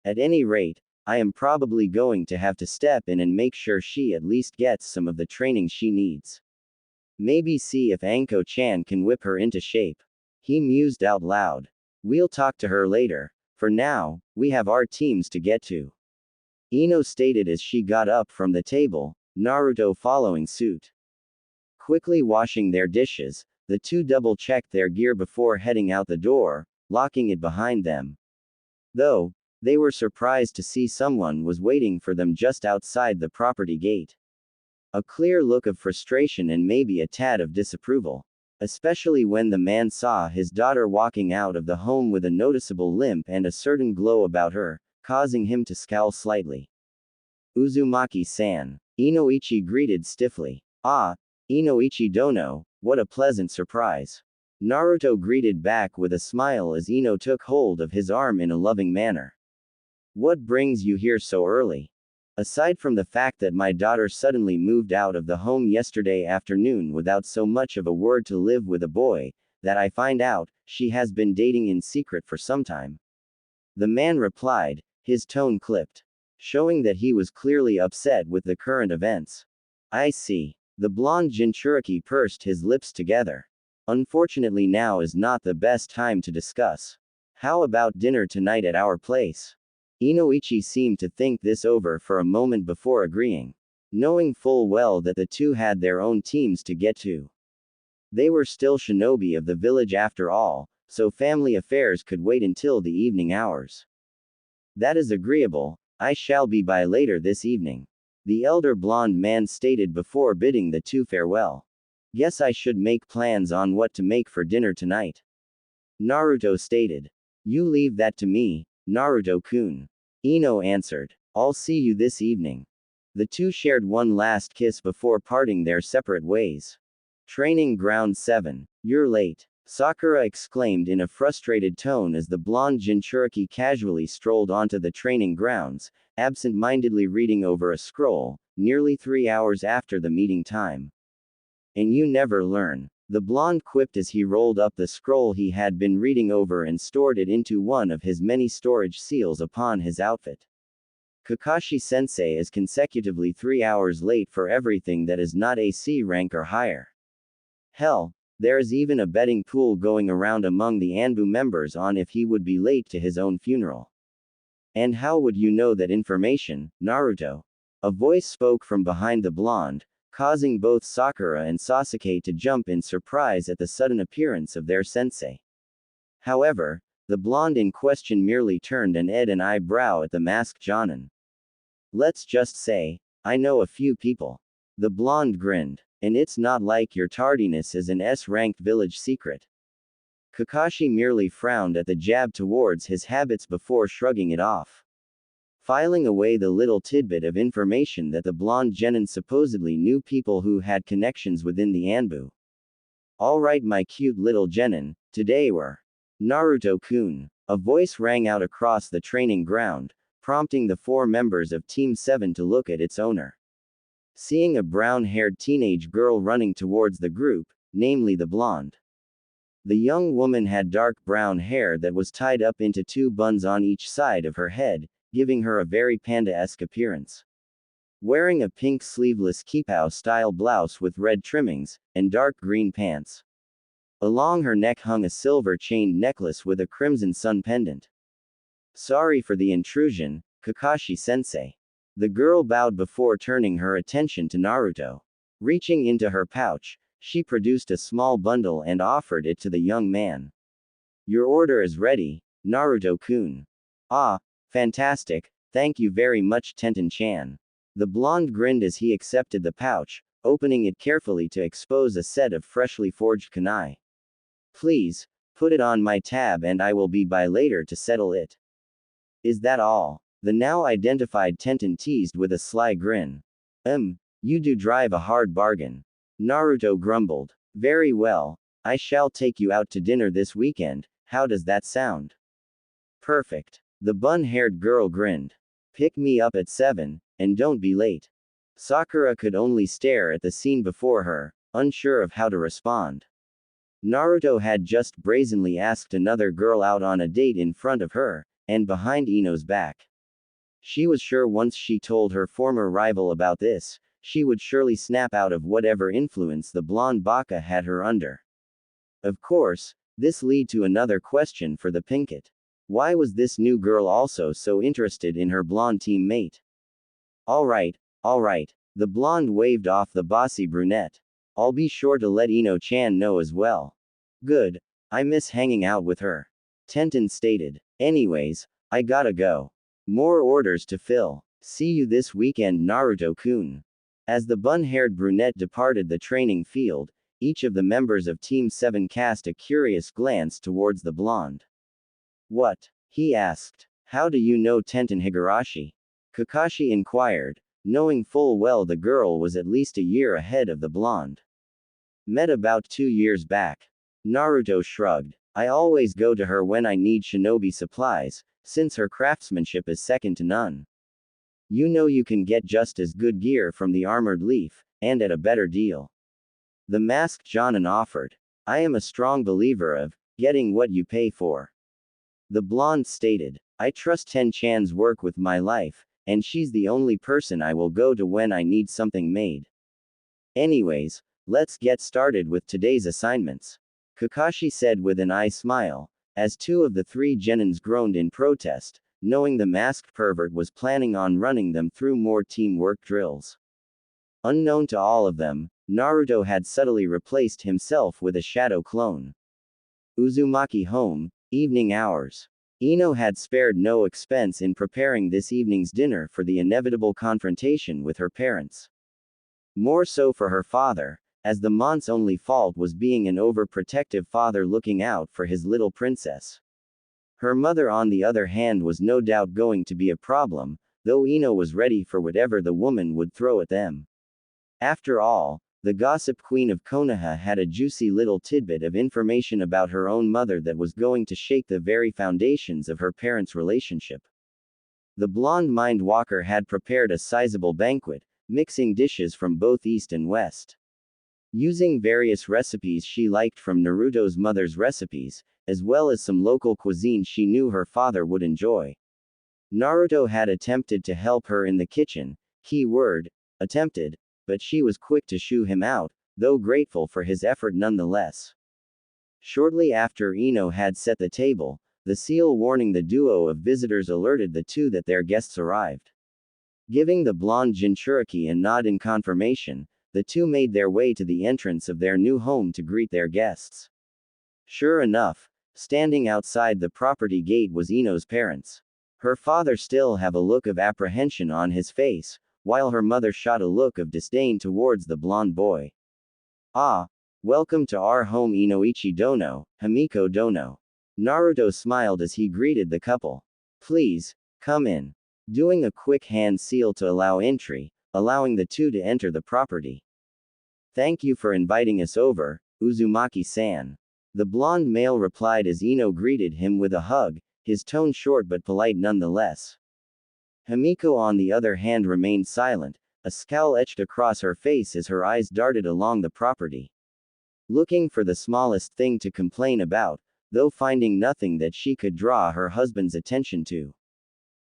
At any rate, I am probably going to have to step in and make sure she at least gets some of the training she needs. Maybe see if Anko-chan can whip her into shape. He mused out loud. We'll talk to her later. For now, we have our teams to get to. Ino stated as she got up from the table, Naruto following suit. Quickly washing their dishes, the two double-checked their gear before heading out the door, locking it behind them. Though, they were surprised to see someone was waiting for them just outside the property gate. A clear look of frustration and maybe a tad of disapproval. Especially when the man saw his daughter walking out of the home with a noticeable limp and a certain glow about her, causing him to scowl slightly. Uzumaki-san. Inoichi greeted stiffly. Ah, Inoichi dono, what a pleasant surprise. Naruto greeted back with a smile as Ino took hold of his arm in a loving manner. What brings you here so early? Aside from the fact that my daughter suddenly moved out of the home yesterday afternoon without so much of a word to live with a boy, that I find out, she has been dating in secret for some time. The man replied, his tone clipped, showing that he was clearly upset with the current events. I see. The blonde Jinchuriki pursed his lips together. Unfortunately now is not the best time to discuss. How about dinner tonight at our place? Inoichi seemed to think this over for a moment before agreeing, knowing full well that the two had their own teams to get to. They were still shinobi of the village after all, so family affairs could wait until the evening hours. That is agreeable, I shall be by later this evening. The elder blonde man stated before bidding the two farewell. Guess I should make plans on what to make for dinner tonight. Naruto stated. You leave that to me, Naruto-kun. Ino answered. I'll see you this evening. The two shared one last kiss before parting their separate ways. Training Ground 7. You're late. Sakura exclaimed in a frustrated tone as the blonde Jinchuriki casually strolled onto the training grounds, absent-mindedly reading over a scroll, nearly 3 hours after the meeting time. And you never learn. The blonde quipped as he rolled up the scroll he had been reading over and stored it into one of his many storage seals upon his outfit. Kakashi-sensei is consecutively 3 hours late for everything that is not AC rank or higher. Hell, there is even a betting pool going around among the Anbu members on if he would be late to his own funeral. And how would you know that information, Naruto? A voice spoke from behind the blonde, causing both Sakura and Sasuke to jump in surprise at the sudden appearance of their sensei. However, the blonde in question merely turned an eyebrow at the masked Jonin. Let's just say, I know a few people. The blonde grinned. And it's not like your tardiness is an S-ranked village secret. Kakashi merely frowned at the jab towards his habits before shrugging it off. Filing away the little tidbit of information that the blonde genin supposedly knew people who had connections within the Anbu. Alright my cute little genin, today we're Naruto-kun. A voice rang out across the training ground, prompting the 4 members of Team 7 to look at its owner. Seeing a brown-haired teenage girl running towards the group, namely the blonde. The young woman had dark brown hair that was tied up into 2 buns on each side of her head, giving her a very panda-esque appearance. Wearing a pink sleeveless kipao-style blouse with red trimmings, and dark green pants. Along her neck hung a silver chained necklace with a crimson sun pendant. Sorry for the intrusion, Kakashi-sensei. The girl bowed before turning her attention to Naruto. Reaching into her pouch, she produced a small bundle and offered it to the young man. Your order is ready, Naruto-kun. Ah, fantastic, thank you very much Tenten-chan. The blonde grinned as he accepted the pouch, opening it carefully to expose a set of freshly forged kunai. Please, put it on my tab and I will be by later to settle it. Is that all? The now identified Tenten teased with a sly grin. You do drive a hard bargain. Naruto grumbled. Very well, I shall take you out to dinner this weekend, how does that sound? Perfect. The bun-haired girl grinned. Pick me up at 7, and don't be late. Sakura could only stare at the scene before her, unsure of how to respond. Naruto had just brazenly asked another girl out on a date in front of her, and behind Ino's back. She was sure once she told her former rival about this, she would surely snap out of whatever influence the blonde baka had her under. Of course, this led to another question for the Pinkett. Why was this new girl also so interested in her blonde teammate? Alright, alright. The blonde waved off the bossy brunette. I'll be sure to let Ino-chan know as well. Good. I miss hanging out with her. Tenten stated. Anyways, I gotta go. More orders to fill. See you this weekend, Naruto-kun. As the bun-haired brunette departed the training field, each of the members of Team 7 cast a curious glance towards the blonde. What? He asked. How do you know Tenten Higurashi? Kakashi inquired, knowing full well the girl was at least a year ahead of the blonde. Met about 2 years back. Naruto shrugged. I always go to her when I need shinobi supplies, since her craftsmanship is second to none. You know you can get just as good gear from the Armored Leaf, and at a better deal. The masked Jonin offered. I am a strong believer of getting what you pay for. The blonde stated. I trust Ten-chan's work with my life, and she's the only person I will go to when I need something made. Anyways, let's get started with today's assignments. Kakashi said with an eye smile, as 2 of the 3 genins groaned in protest, knowing the masked pervert was planning on running them through more teamwork drills. Unknown to all of them, Naruto had subtly replaced himself with a shadow clone. Uzumaki home, evening hours. Ino had spared no expense in preparing this evening's dinner for the inevitable confrontation with her parents. More so for her father, as the mont's only fault was being an overprotective father looking out for his little princess. Her mother on the other hand was no doubt going to be a problem, though Ino was ready for whatever the woman would throw at them. After all, the gossip queen of Konoha had a juicy little tidbit of information about her own mother that was going to shake the very foundations of her parents' relationship. The blonde mind walker had prepared a sizable banquet, mixing dishes from both east and west. Using various recipes she liked from Naruto's mother's recipes, as well as some local cuisine she knew her father would enjoy. Naruto had attempted to help her in the kitchen, key word, attempted, but she was quick to shoo him out, though grateful for his effort nonetheless. Shortly after Ino had set the table, the seal warning the duo of visitors alerted the 2 that their guests arrived. Giving the blonde Jinchuriki a nod in confirmation, the 2 made their way to the entrance of their new home to greet their guests. Sure enough, standing outside the property gate was Ino's parents. Her father still have a look of apprehension on his face, while her mother shot a look of disdain towards the blonde boy. Ah, welcome to our home Inoichi Dono, Himiko Dono. Naruto smiled as he greeted the couple. Please, come in. Doing a quick hand seal to allow entry, allowing the 2 to enter the property. Thank you for inviting us over, Uzumaki-san. The blonde male replied as Ino greeted him with a hug, his tone short but polite nonetheless. Himiko on the other hand remained silent, a scowl etched across her face as her eyes darted along the property. Looking for the smallest thing to complain about, though finding nothing that she could draw her husband's attention to.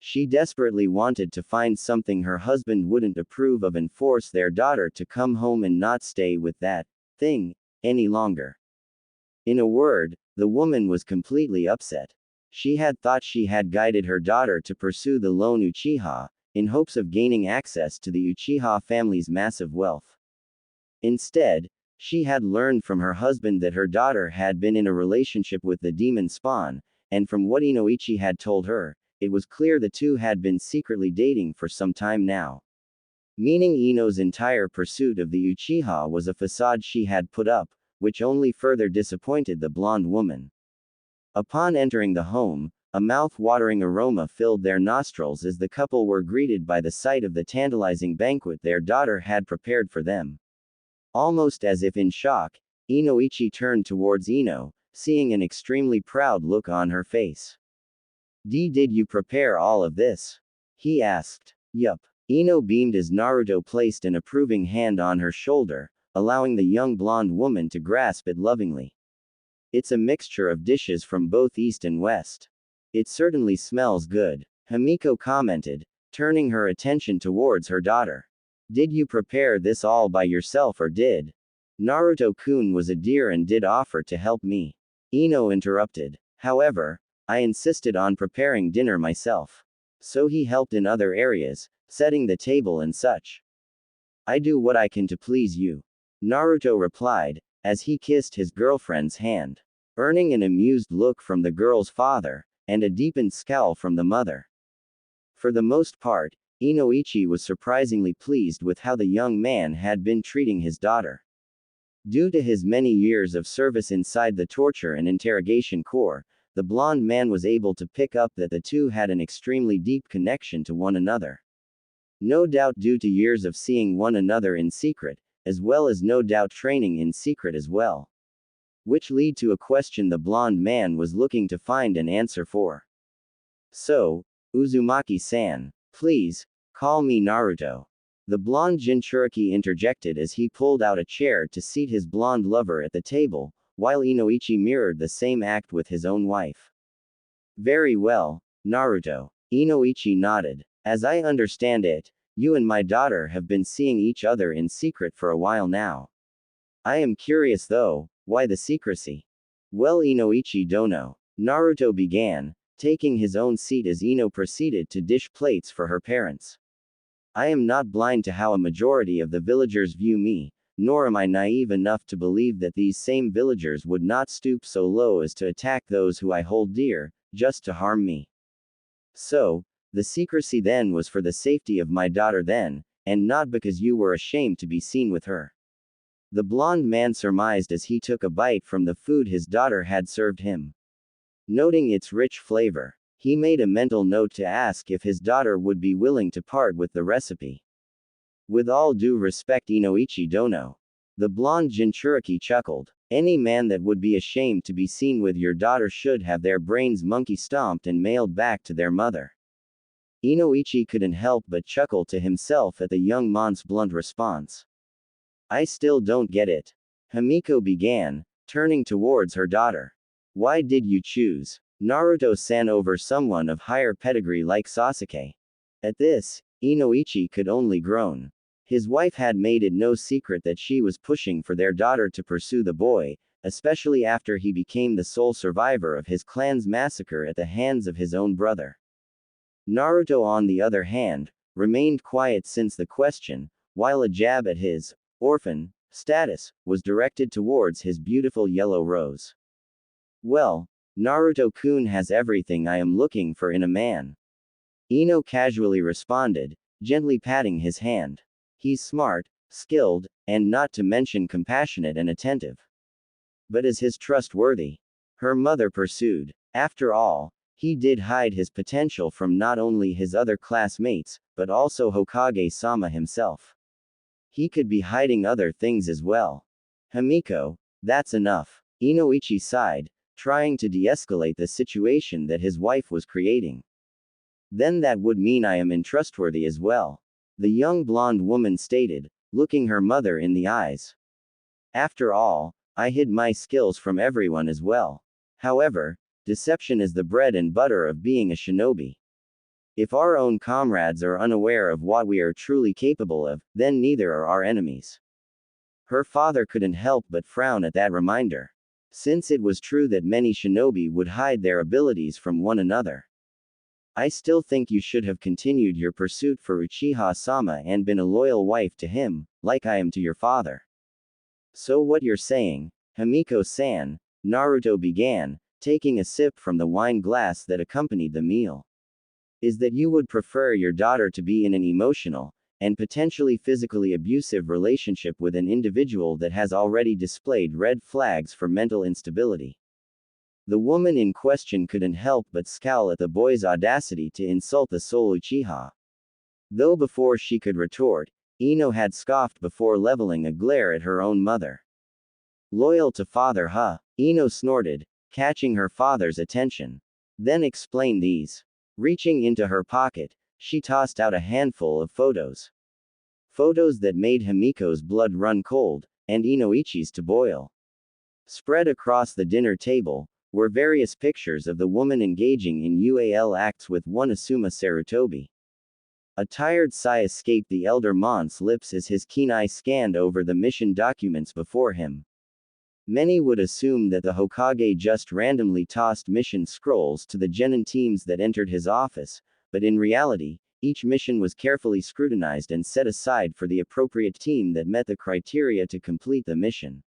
She desperately wanted to find something her husband wouldn't approve of and force their daughter to come home and not stay with that thing any longer. In a word, the woman was completely upset. She had thought she had guided her daughter to pursue the lone Uchiha, in hopes of gaining access to the Uchiha family's massive wealth. Instead, she had learned from her husband that her daughter had been in a relationship with the demon spawn, and from what Inoichi had told her, it was clear the 2 had been secretly dating for some time now. Meaning Ino's entire pursuit of the Uchiha was a facade she had put up, which only further disappointed the blonde woman. Upon entering the home, a mouth-watering aroma filled their nostrils as the couple were greeted by the sight of the tantalizing banquet their daughter had prepared for them. Almost as if in shock, Inoichi turned towards Ino, seeing an extremely proud look on her face. Did you prepare all of this? He asked. Yup. Ino beamed as Naruto placed an approving hand on her shoulder, allowing the young blonde woman to grasp it lovingly. It's a mixture of dishes from both east and west. It certainly smells good, Himiko commented, turning her attention towards her daughter. Did you prepare this all by yourself or did Naruto-kun was a dear and did offer to help me? Ino interrupted. However, I insisted on preparing dinner myself. So he helped in other areas, setting the table and such. I do what I can to please you. Naruto replied, as he kissed his girlfriend's hand, earning an amused look from the girl's father, and a deepened scowl from the mother. For the most part, Inoichi was surprisingly pleased with how the young man had been treating his daughter. Due to his many years of service inside the torture and interrogation corps, the blonde man was able to pick up that the two had an extremely deep connection to one another. No doubt due to years of seeing one another in secret, as well as no doubt training in secret as well. Which lead to a question the blonde man was looking to find an answer for. So, Uzumaki-san, please, call me Naruto. The blonde Jinchuriki interjected as he pulled out a chair to seat his blonde lover at the table, while Inoichi mirrored the same act with his own wife. Very well, Naruto. Inoichi nodded. As I understand it, you and my daughter have been seeing each other in secret for a while now. I am curious though, why the secrecy? Well, Inoichi dono. Naruto began, taking his own seat as Ino proceeded to dish plates for her parents. I am not blind to how a majority of the villagers view me, nor am I naive enough to believe that these same villagers would not stoop so low as to attack those who I hold dear, just to harm me. So, the secrecy then was for the safety of my daughter then, and not because you were ashamed to be seen with her. The blonde man surmised as he took a bite from the food his daughter had served him. Noting its rich flavor, he made a mental note to ask if his daughter would be willing to part with the recipe. With all due respect, Inoichi dono. The blonde Jinchuriki chuckled. Any man that would be ashamed to be seen with your daughter should have their brains monkey stomped and mailed back to their mother. Inoichi couldn't help but chuckle to himself at the young man's blunt response. I still don't get it. Himiko began, turning towards her daughter. Why did you choose Naruto-san over someone of higher pedigree like Sasuke? At this, Inoichi could only groan. His wife had made it no secret that she was pushing for their daughter to pursue the boy, especially after he became the sole survivor of his clan's massacre at the hands of his own brother. Naruto, on the other hand, remained quiet since the question, while a jab at his orphan status was directed towards his beautiful yellow rose. Well, Naruto-kun has everything I am looking for in a man. Ino casually responded, gently patting his hand. He's smart, skilled, and not to mention compassionate and attentive. But is his trustworthy? Her mother pursued. After all, he did hide his potential from not only his other classmates, but also Hokage-sama himself. He could be hiding other things as well. Himiko, that's enough. Inoichi sighed, trying to de-escalate the situation that his wife was creating. Then that would mean I am untrustworthy as well. The young blonde woman stated, looking her mother in the eyes. After all, I hid my skills from everyone as well. However, deception is the bread and butter of being a shinobi. If our own comrades are unaware of what we are truly capable of, then neither are our enemies. Her father couldn't help but frown at that reminder. Since it was true that many shinobi would hide their abilities from one another. I still think you should have continued your pursuit for Uchiha-sama and been a loyal wife to him, like I am to your father. So what you're saying, Himiko-san, Naruto began, taking a sip from the wine glass that accompanied the meal, is that you would prefer your daughter to be in an emotional, and potentially physically abusive relationship with an individual that has already displayed red flags for mental instability. The woman in question couldn't help but scowl at the boy's audacity to insult the sole Uchiha. Though before she could retort, Ino had scoffed before leveling a glare at her own mother. Loyal to father, huh? Ino snorted, catching her father's attention. Then explain these. Reaching into her pocket, she tossed out a handful of photos. Photos that made Himiko's blood run cold, and Inoichi's to boil. Spread across the dinner table were various pictures of the woman engaging in UAL acts with one Asuma Sarutobi. A tired sigh escaped the elder man's lips as his keen eye scanned over the mission documents before him. Many would assume that the Hokage just randomly tossed mission scrolls to the genin teams that entered his office, but in reality, Each mission was carefully scrutinized and set aside for the appropriate team that met the criteria to complete the mission.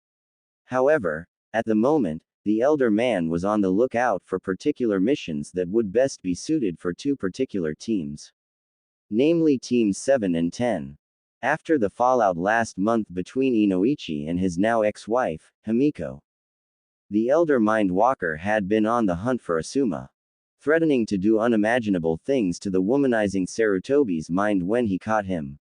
However, at the moment, the elder man was on the lookout for particular missions that would best be suited for two particular teams. Namely Teams 7 and 10. After the fallout last month between Inoichi and his now ex-wife, Himiko, the elder Mind Walker had been on the hunt for Asuma, threatening to do unimaginable things to the womanizing Sarutobi's mind when he caught him.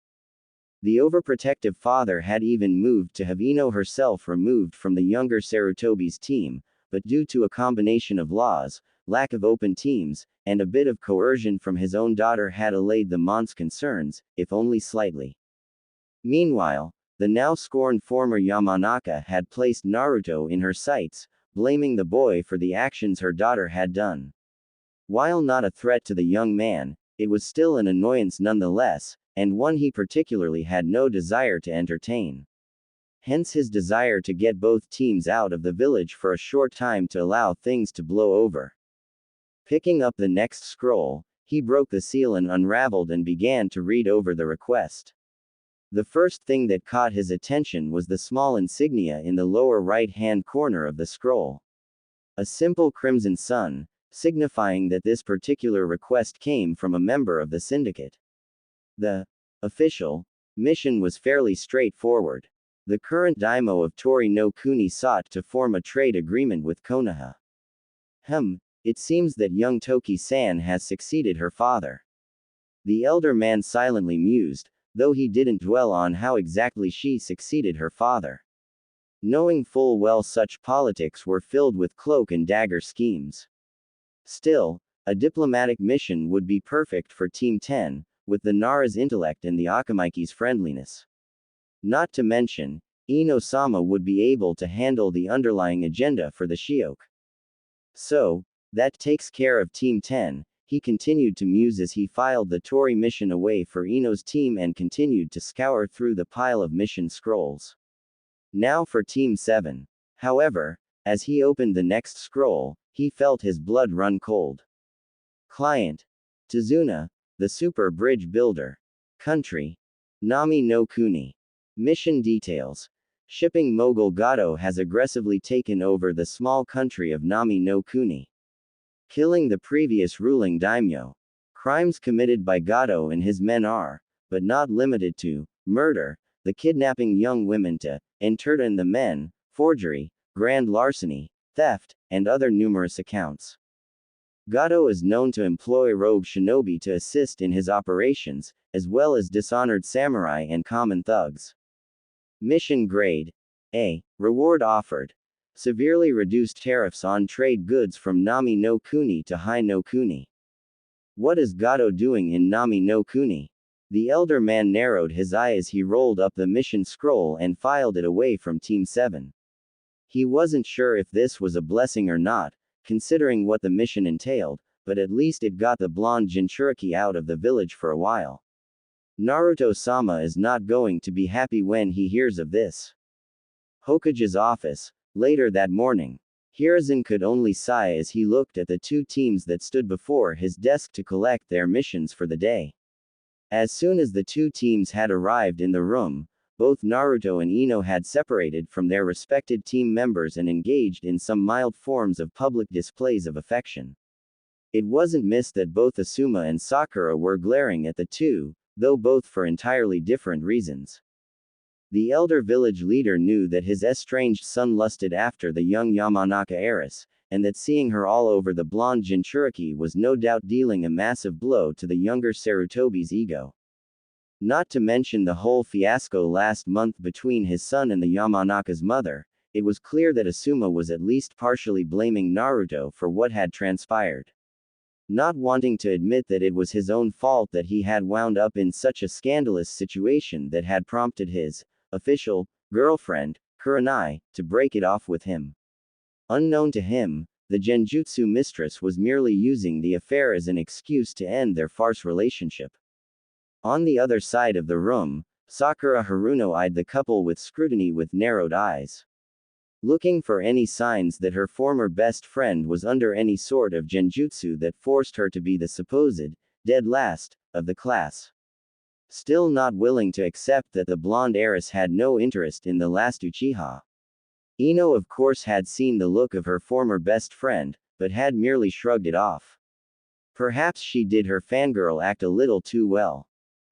The overprotective father had even moved to have Ino herself removed from the younger Sarutobi's team, but due to a combination of laws, lack of open teams, and a bit of coercion from his own daughter had allayed the Mon's concerns, if only slightly. Meanwhile, the now scorned former Yamanaka had placed Naruto in her sights, blaming the boy for the actions her daughter had done. While not a threat to the young man, it was still an annoyance nonetheless, and one he particularly had no desire to entertain. Hence his desire to get both teams out of the village for a short time to allow things to blow over. Picking up the next scroll, he broke the seal and unraveled and began to read over the request. The first thing that caught his attention was the small insignia in the lower right-hand corner of the scroll. A simple crimson sun, signifying that this particular request came from a member of the syndicate. The official mission was fairly straightforward. The current daimyo of Tori no Kuni sought to form a trade agreement with Konoha. It seems that young Toki-san has succeeded her father. The elder man silently mused, though he didn't dwell on how exactly she succeeded her father, knowing full well such politics were filled with cloak and dagger schemes. Still, a diplomatic mission would be perfect for Team 10, with the Nara's intellect and the Akamaiki's friendliness. Not to mention, Ino-sama would be able to handle the underlying agenda for the Shiok. So, that takes care of Team 10, he continued to muse as he filed the Tori mission away for Ino's team and continued to scour through the pile of mission scrolls. Now for Team 7. However, as he opened the next scroll, he felt his blood run cold. Client: Tazuna, the super bridge builder. Country: Nami no Kuni. Mission details: shipping mogul Gato has aggressively taken over the small country of Nami no Kuni, killing the previous ruling daimyo. Crimes committed by Gato and his men are, but not limited to, murder, the kidnapping young women to entertain the men, forgery, grand larceny, theft, and other numerous accounts. Gato is known to employ rogue shinobi to assist in his operations, as well as dishonored samurai and common thugs. Mission grade: A. Reward offered: severely reduced tariffs on trade goods from Nami no Kuni to Hai no Kuni. What is Gato doing in Nami no Kuni? The elder man narrowed his eye as he rolled up the mission scroll and filed it away from Team 7. He wasn't sure if this was a blessing or not, considering what the mission entailed, but at least it got the blonde Jinchuriki out of the village for a while. Naruto-sama is not going to be happy when he hears of this. Hokage's office. Later that morning, Hiruzen could only sigh as he looked at the two teams that stood before his desk to collect their missions for the day. As soon as the two teams had arrived in the room, both Naruto and Ino had separated from their respected team members and engaged in some mild forms of public displays of affection. It wasn't missed that both Asuma and Sakura were glaring at the two, though both for entirely different reasons. The elder village leader knew that his estranged son lusted after the young Yamanaka heiress, and that seeing her all over the blonde Jinchuriki was no doubt dealing a massive blow to the younger Sarutobi's ego. Not to mention the whole fiasco last month between his son and the Yamanaka's mother, it was clear that Asuma was at least partially blaming Naruto for what had transpired. Not wanting to admit that it was his own fault that he had wound up in such a scandalous situation that had prompted his official girlfriend, Kurenai, to break it off with him. Unknown to him, the Genjutsu mistress was merely using the affair as an excuse to end their farce relationship. On the other side of the room, Sakura Haruno eyed the couple with scrutiny with narrowed eyes, looking for any signs that her former best friend was under any sort of genjutsu that forced her to be the supposed dead last of the class. Still not willing to accept that the blonde heiress had no interest in the last Uchiha. Ino of course had seen the look of her former best friend, but had merely shrugged it off. Perhaps she did her fangirl act a little too well.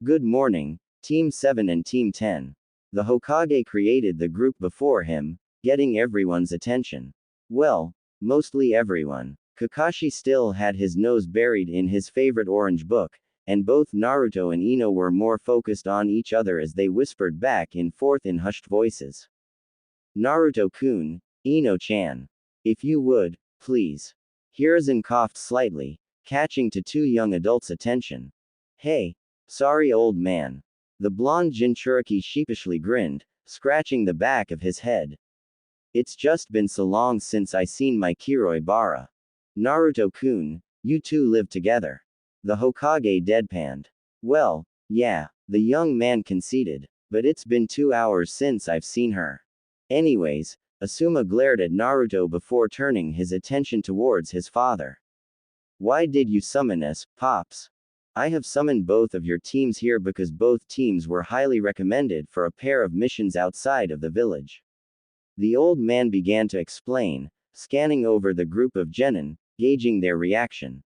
Good morning, Team 7 and Team 10. The Hokage created the group before him, getting everyone's attention. Well, mostly everyone. Kakashi still had his nose buried in his favorite orange book, and both Naruto and Ino were more focused on each other as they whispered back and forth in hushed voices. Naruto-kun, Ino-chan. If you would, please. Hiruzen coughed slightly, catching to two young adults' attention. Hey. Sorry old man. The blonde Jinchuriki sheepishly grinned, scratching the back of his head. It's just been so long since I seen my Kiroi Bara. Naruto-kun, you two live together. The Hokage deadpanned. Well, yeah, the young man conceded, but it's been 2 hours since I've seen her. Anyways, Asuma glared at Naruto before turning his attention towards his father. Why did you summon us, Pops? I have summoned both of your teams here because both teams were highly recommended for a pair of missions outside of the village. The old man began to explain, scanning over the group of genin, gauging their reaction.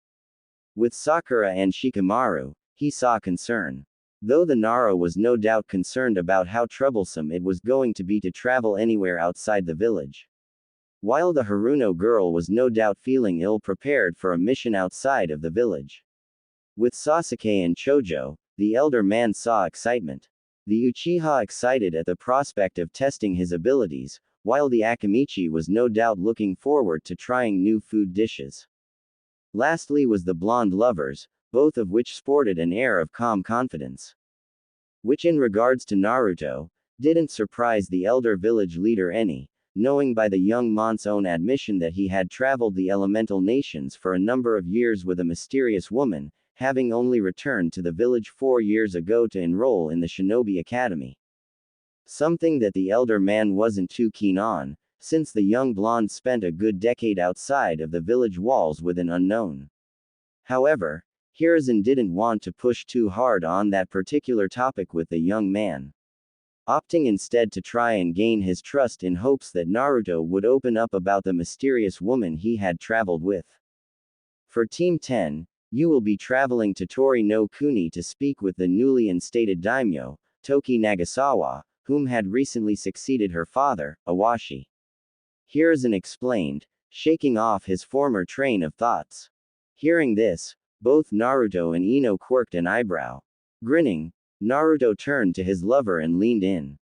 With Sakura and Shikamaru, he saw concern. Though the Nara was no doubt concerned about how troublesome it was going to be to travel anywhere outside the village. While the Haruno girl was no doubt feeling ill-prepared for a mission outside of the village. With Sasuke and Chojo, the elder man saw excitement. The Uchiha excited at the prospect of testing his abilities, while the Akamichi was no doubt looking forward to trying new food dishes. Lastly was the blonde lovers, both of which sported an air of calm confidence. Which in regards to Naruto, didn't surprise the elder village leader any, knowing by the young mon's own admission that he had traveled the elemental nations for a number of years with a mysterious woman, having only returned to the village 4 years ago to enroll in the Shinobi Academy. Something that the elder man wasn't too keen on, since the young blonde spent a good decade outside of the village walls with an unknown. However, Hiruzen didn't want to push too hard on that particular topic with the young man. Opting instead to try and gain his trust in hopes that Naruto would open up about the mysterious woman he had traveled with. For Team 10, you will be traveling to Tori no Kuni to speak with the newly instated daimyo, Toki Nagasawa, whom had recently succeeded her father, Awashi. Hiruzen explained, shaking off his former train of thoughts. Hearing this, both Naruto and Ino quirked an eyebrow. Grinning, Naruto turned to his lover and leaned in.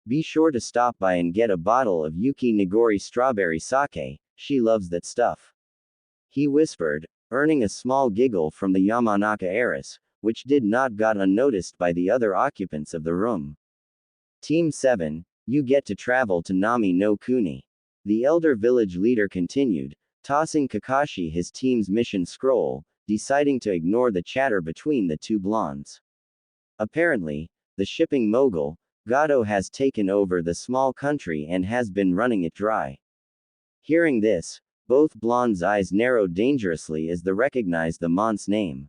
Be sure to stop by and get a bottle of Yuki Nigori strawberry sake, she loves that stuff. He whispered, earning a small giggle from the Yamanaka heiress, which did not got unnoticed by the other occupants of the room. Team 7, you get to travel to Nami no Kuni. The elder village leader continued, tossing Kakashi his team's mission scroll, deciding to ignore the chatter between the two blondes. Apparently, the shipping mogul, Gato has taken over the small country and has been running it dry. Hearing this, both blondes' eyes narrowed dangerously as they recognized the Mont's name.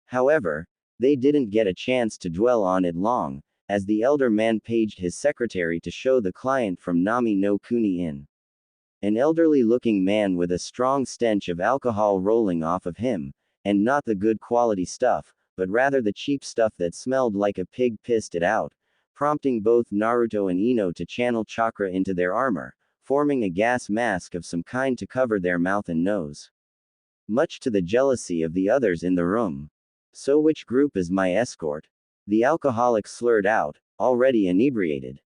However, they didn't get a chance to dwell on it long, as the elder man paged his secretary to show the client from Nami no Kuni in. An elderly-looking man with a strong stench of alcohol rolling off of him, and not the good quality stuff, but rather the cheap stuff that smelled like a pig pissed it out, prompting both Naruto and Ino to channel chakra into their armor, forming a gas mask of some kind to cover their mouth and nose. Much to the jealousy of the others in the room. So which group is my escort? The alcoholic slurred out, already inebriated.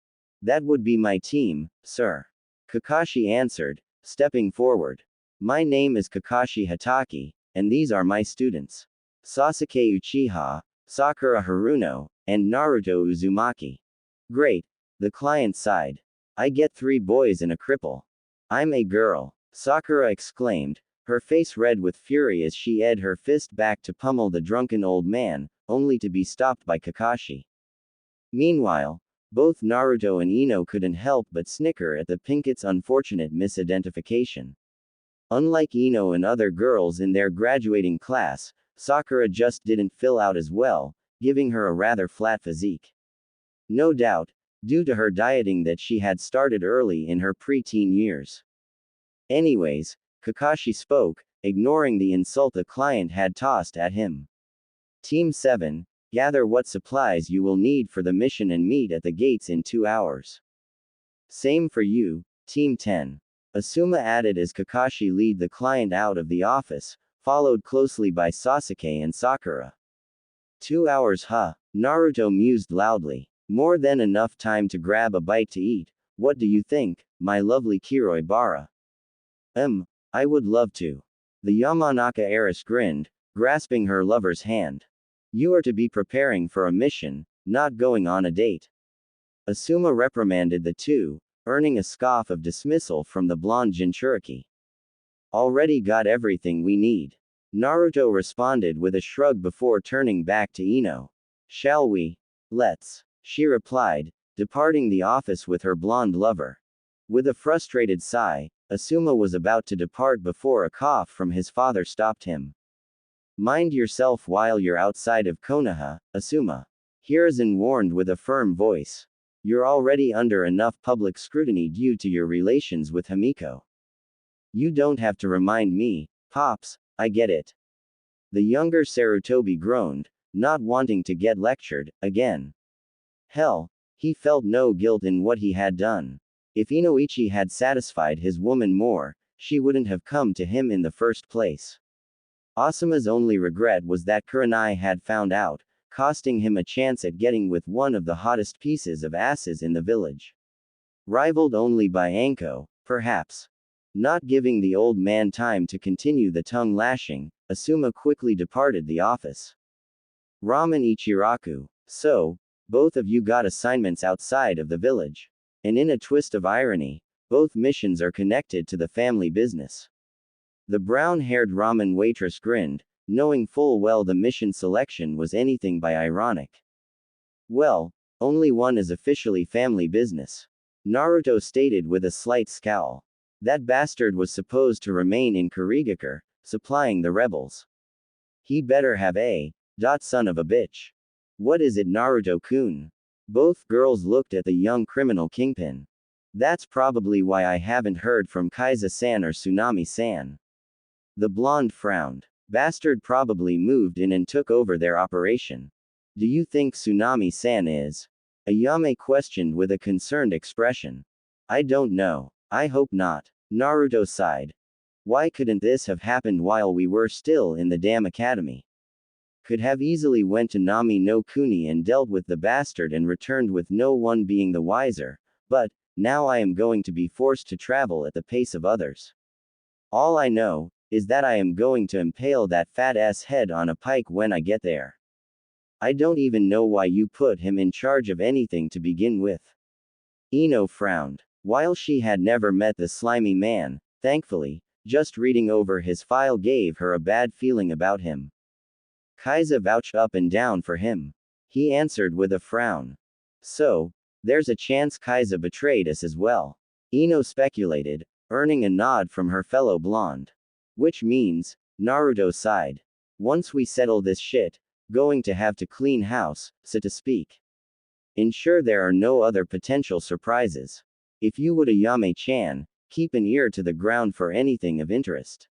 That would be my team, sir. Kakashi answered, stepping forward. My name is Kakashi Hatake, and these are my students. Sasuke Uchiha, Sakura Haruno, and Naruto Uzumaki. Great. The client sighed. I get 3 boys and a cripple. I'm a girl. Sakura exclaimed, her face red with fury as she ed her fist back to pummel the drunken old man, only to be stopped by Kakashi. Meanwhile, both Naruto and Ino couldn't help but snicker at the Pinket's unfortunate misidentification. Unlike Ino and other girls in their graduating class, Sakura just didn't fill out as well, giving her a rather flat physique. No doubt, due to her dieting that she had started early in her preteen years. Anyways, Kakashi spoke, ignoring the insult the client had tossed at him. Team 7, gather what supplies you will need for the mission and meet at the gates in 2 hours. Same for you, Team 10. Asuma added as Kakashi lead the client out of the office, followed closely by Sasuke and Sakura. 2 hours huh? Naruto mused loudly. More than enough time to grab a bite to eat. What do you think, my lovely Kiroi Bara? I would love to. The Yamanaka heiress grinned, grasping her lover's hand. You are to be preparing for a mission, not going on a date. Asuma reprimanded the two, earning a scoff of dismissal from the blonde Jinchuriki. Already got everything we need. Naruto responded with a shrug before turning back to Ino. Shall we? Let's. She replied, departing the office with her blonde lover. With a frustrated sigh, Asuma was about to depart before a cough from his father stopped him. Mind yourself while you're outside of Konoha, Asuma. Hiruzen warned with a firm voice. You're already under enough public scrutiny due to your relations with Himiko. You don't have to remind me, Pops, I get it. The younger Sarutobi groaned, not wanting to get lectured, again. Hell, he felt no guilt in what he had done. If Inoichi had satisfied his woman more, she wouldn't have come to him in the first place. Asuma's only regret was that Kurenai had found out, costing him a chance at getting with one of the hottest pieces of asses in the village. Rivaled only by Anko, perhaps. Not giving the old man time to continue the tongue lashing, Asuma quickly departed the office. Ramen Ichiraku. So, both of you got assignments outside of the village. And in a twist of irony, both missions are connected to the family business. The brown-haired ramen waitress grinned, knowing full well the mission selection was anything but ironic. Well, only one is officially family business. Naruto stated with a slight scowl. That bastard was supposed to remain in Kurigakure, supplying the rebels. He better have a son of a bitch. What is it, Naruto-kun? Both girls looked at the young criminal kingpin. That's probably why I haven't heard from Kaiza-san or Tsunami-san. The blonde frowned. Bastard probably moved in and took over their operation. Do you think Tsunami-san is? Ayame questioned with a concerned expression. I don't know. I hope not. Naruto sighed. Why couldn't this have happened while we were still in the damn academy? Could have easily went to Nami no Kuni and dealt with the bastard and returned with no one being the wiser, but, now I am going to be forced to travel at the pace of others. All I know, is that I am going to impale that fat ass head on a pike when I get there. I don't even know why you put him in charge of anything to begin with. Ino frowned. While she had never met the slimy man, thankfully, just reading over his file gave her a bad feeling about him. Kaiza vouched up and down for him. He answered with a frown. So, there's a chance Kaiza betrayed us as well. Ino speculated, earning a nod from her fellow blonde. Which means, Naruto sighed. Once we settle this shit, going to have to clean house, so to speak. Ensure there are no other potential surprises. If you would Ayame-chan, keep an ear to the ground for anything of interest.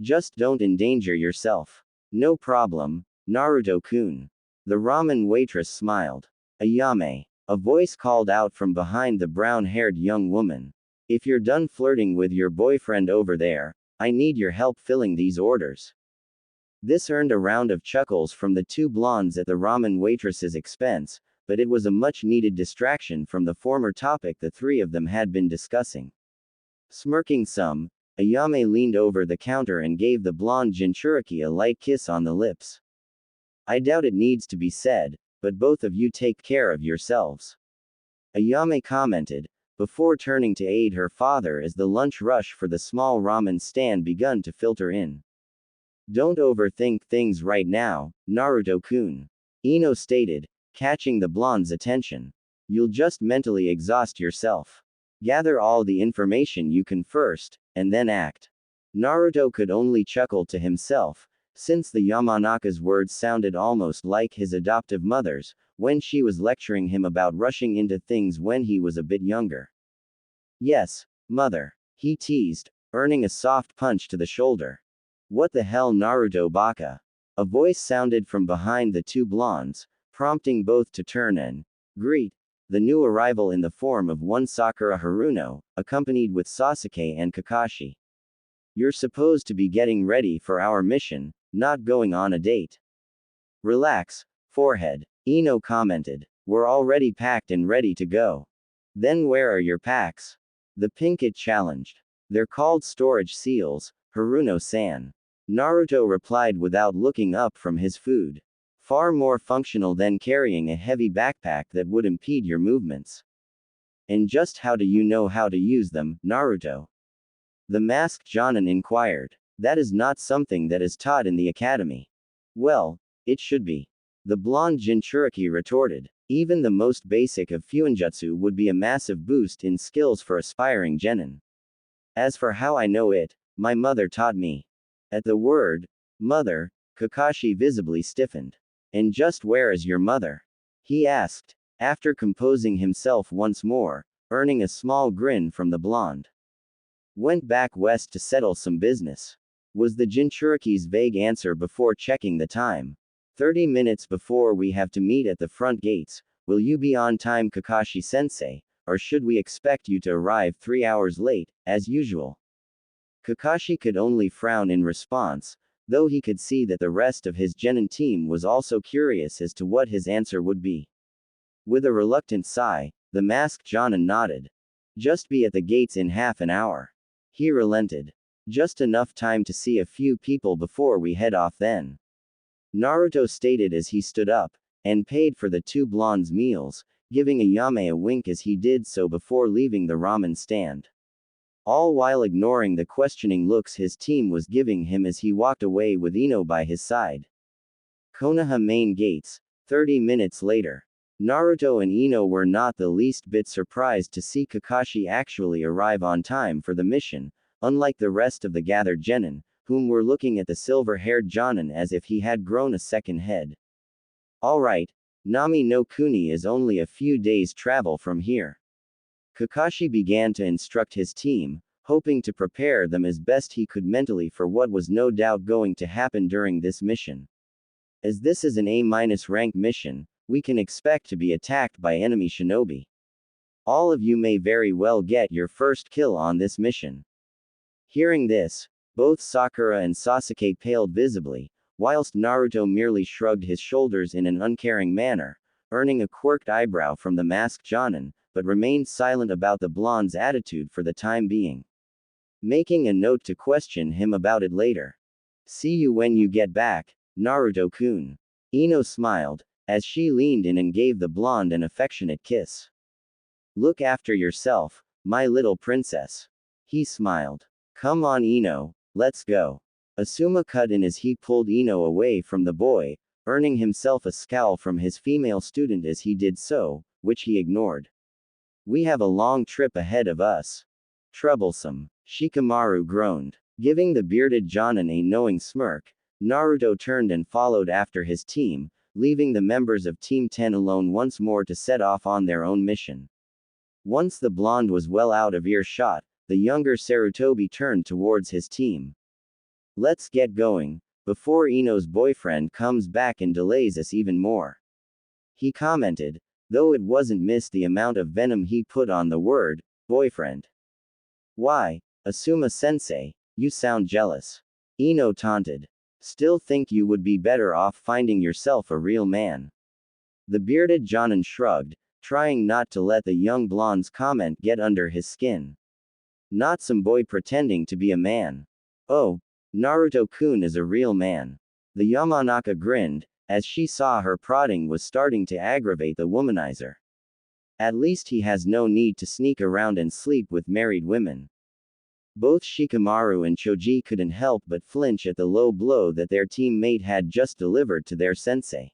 Just don't endanger yourself. No problem, Naruto-kun. The ramen waitress smiled. Ayame. A voice called out from behind the brown-haired young woman. If you're done flirting with your boyfriend over there, I need your help filling these orders. This earned a round of chuckles from the two blondes at the ramen waitress's expense, but it was a much-needed distraction from the former topic the three of them had been discussing. Smirking some, Ayame leaned over the counter and gave the blonde Jinchuriki a light kiss on the lips. I doubt it needs to be said, but both of you take care of yourselves. Ayame commented, before turning to aid her father as the lunch rush for the small ramen stand begun to filter in. Don't overthink things right now, Naruto-kun. Ino stated, catching the blonde's attention. You'll just mentally exhaust yourself. Gather all the information you can first, and then act. Naruto could only chuckle to himself, since the Yamanaka's words sounded almost like his adoptive mother's, when she was lecturing him about rushing into things when he was a bit younger. Yes, mother, he teased, earning a soft punch to the shoulder. What the hell, Naruto baka? A voice sounded from behind the two blondes, prompting both to turn and greet the new arrival in the form of one Sakura Haruno, accompanied with Sasuke and Kakashi. You're supposed to be getting ready for our mission, not going on a date. Relax, forehead, Ino commented. We're already packed and ready to go. Then where are your packs? The Pinkett challenged. They're called storage seals, Haruno-san. Naruto replied without looking up from his food. Far more functional than carrying a heavy backpack that would impede your movements. And just how do you know how to use them, Naruto? The masked Jonin inquired. That is not something that is taught in the academy. Well, it should be. The blonde Jinchuriki retorted. Even the most basic of Fuinjutsu would be a massive boost in skills for aspiring genin. As for how I know it, my mother taught me. At the word, mother, Kakashi visibly stiffened. And just where is your mother? He asked, after composing himself once more, earning a small grin from the blonde. Went back west to settle some business. Was the Jinchuriki's vague answer before checking the time. 30 minutes before we have to meet at the front gates. Will you be on time, Kakashi-sensei, or should we expect you to arrive 3 hours late, as usual? Kakashi could only frown in response, though he could see that the rest of his genin team was also curious as to what his answer would be. With a reluctant sigh, the masked Jonin nodded. Just be at the gates in half an hour. He relented. Just enough time to see a few people before we head off then. Naruto stated as he stood up, and paid for the two blondes' meals, giving Ayame a wink as he did so before leaving the ramen stand. All while ignoring the questioning looks his team was giving him as he walked away with Ino by his side. Konoha main gates, 30 minutes later. Naruto and Ino were not the least bit surprised to see Kakashi actually arrive on time for the mission, unlike the rest of the gathered genin, whom were looking at the silver-haired Jonin as if he had grown a second head. Alright, Nami no Kuni is only a few days' travel from here. Kakashi began to instruct his team, hoping to prepare them as best he could mentally for what was no doubt going to happen during this mission. As this is an A-rank mission, we can expect to be attacked by enemy shinobi. All of you may very well get your first kill on this mission. Hearing this, both Sakura and Sasuke paled visibly, whilst Naruto merely shrugged his shoulders in an uncaring manner, earning a quirked eyebrow from the masked Jonin, but remained silent about the blonde's attitude for the time being. Making a note to question him about it later. See you when you get back, Naruto-kun. Ino smiled, as she leaned in and gave the blonde an affectionate kiss. Look after yourself, my little princess. He smiled. Come on, Ino, let's go. Asuma cut in as he pulled Ino away from the boy, earning himself a scowl from his female student as he did so, which he ignored. We have a long trip ahead of us. Troublesome. Shikamaru groaned. Giving the bearded Jonin a knowing smirk, Naruto turned and followed after his team, leaving the members of Team 10 alone once more to set off on their own mission. Once the blonde was well out of earshot, the younger Sarutobi turned towards his team. Let's get going, before Ino's boyfriend comes back and delays us even more. He commented, though it wasn't missed the amount of venom he put on the word, boyfriend. Why, Asuma-sensei, you sound jealous. Ino taunted. Still think you would be better off finding yourself a real man. The bearded Jonin shrugged, trying not to let the young blonde's comment get under his skin. Not some boy pretending to be a man. Oh, Naruto-kun is a real man. The Yamanaka grinned, as she saw her prodding was starting to aggravate the womanizer. At least he has no need to sneak around and sleep with married women. Both Shikamaru and Choji couldn't help but flinch at the low blow that their teammate had just delivered to their sensei.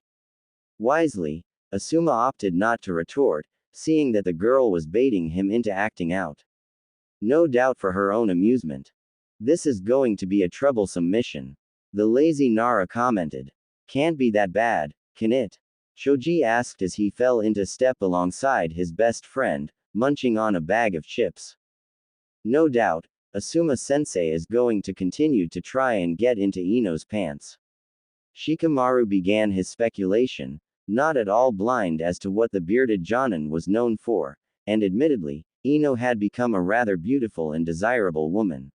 Wisely, Asuma opted not to retort, seeing that the girl was baiting him into acting out. No doubt for her own amusement. This is going to be a troublesome mission. The lazy Nara commented. Can't be that bad, can it? Shoji asked as he fell into step alongside his best friend, munching on a bag of chips. No doubt, Asuma-sensei is going to continue to try and get into Ino's pants. Shikamaru began his speculation, not at all blind as to what the bearded Jonin was known for, and admittedly, Ino had become a rather beautiful and desirable woman.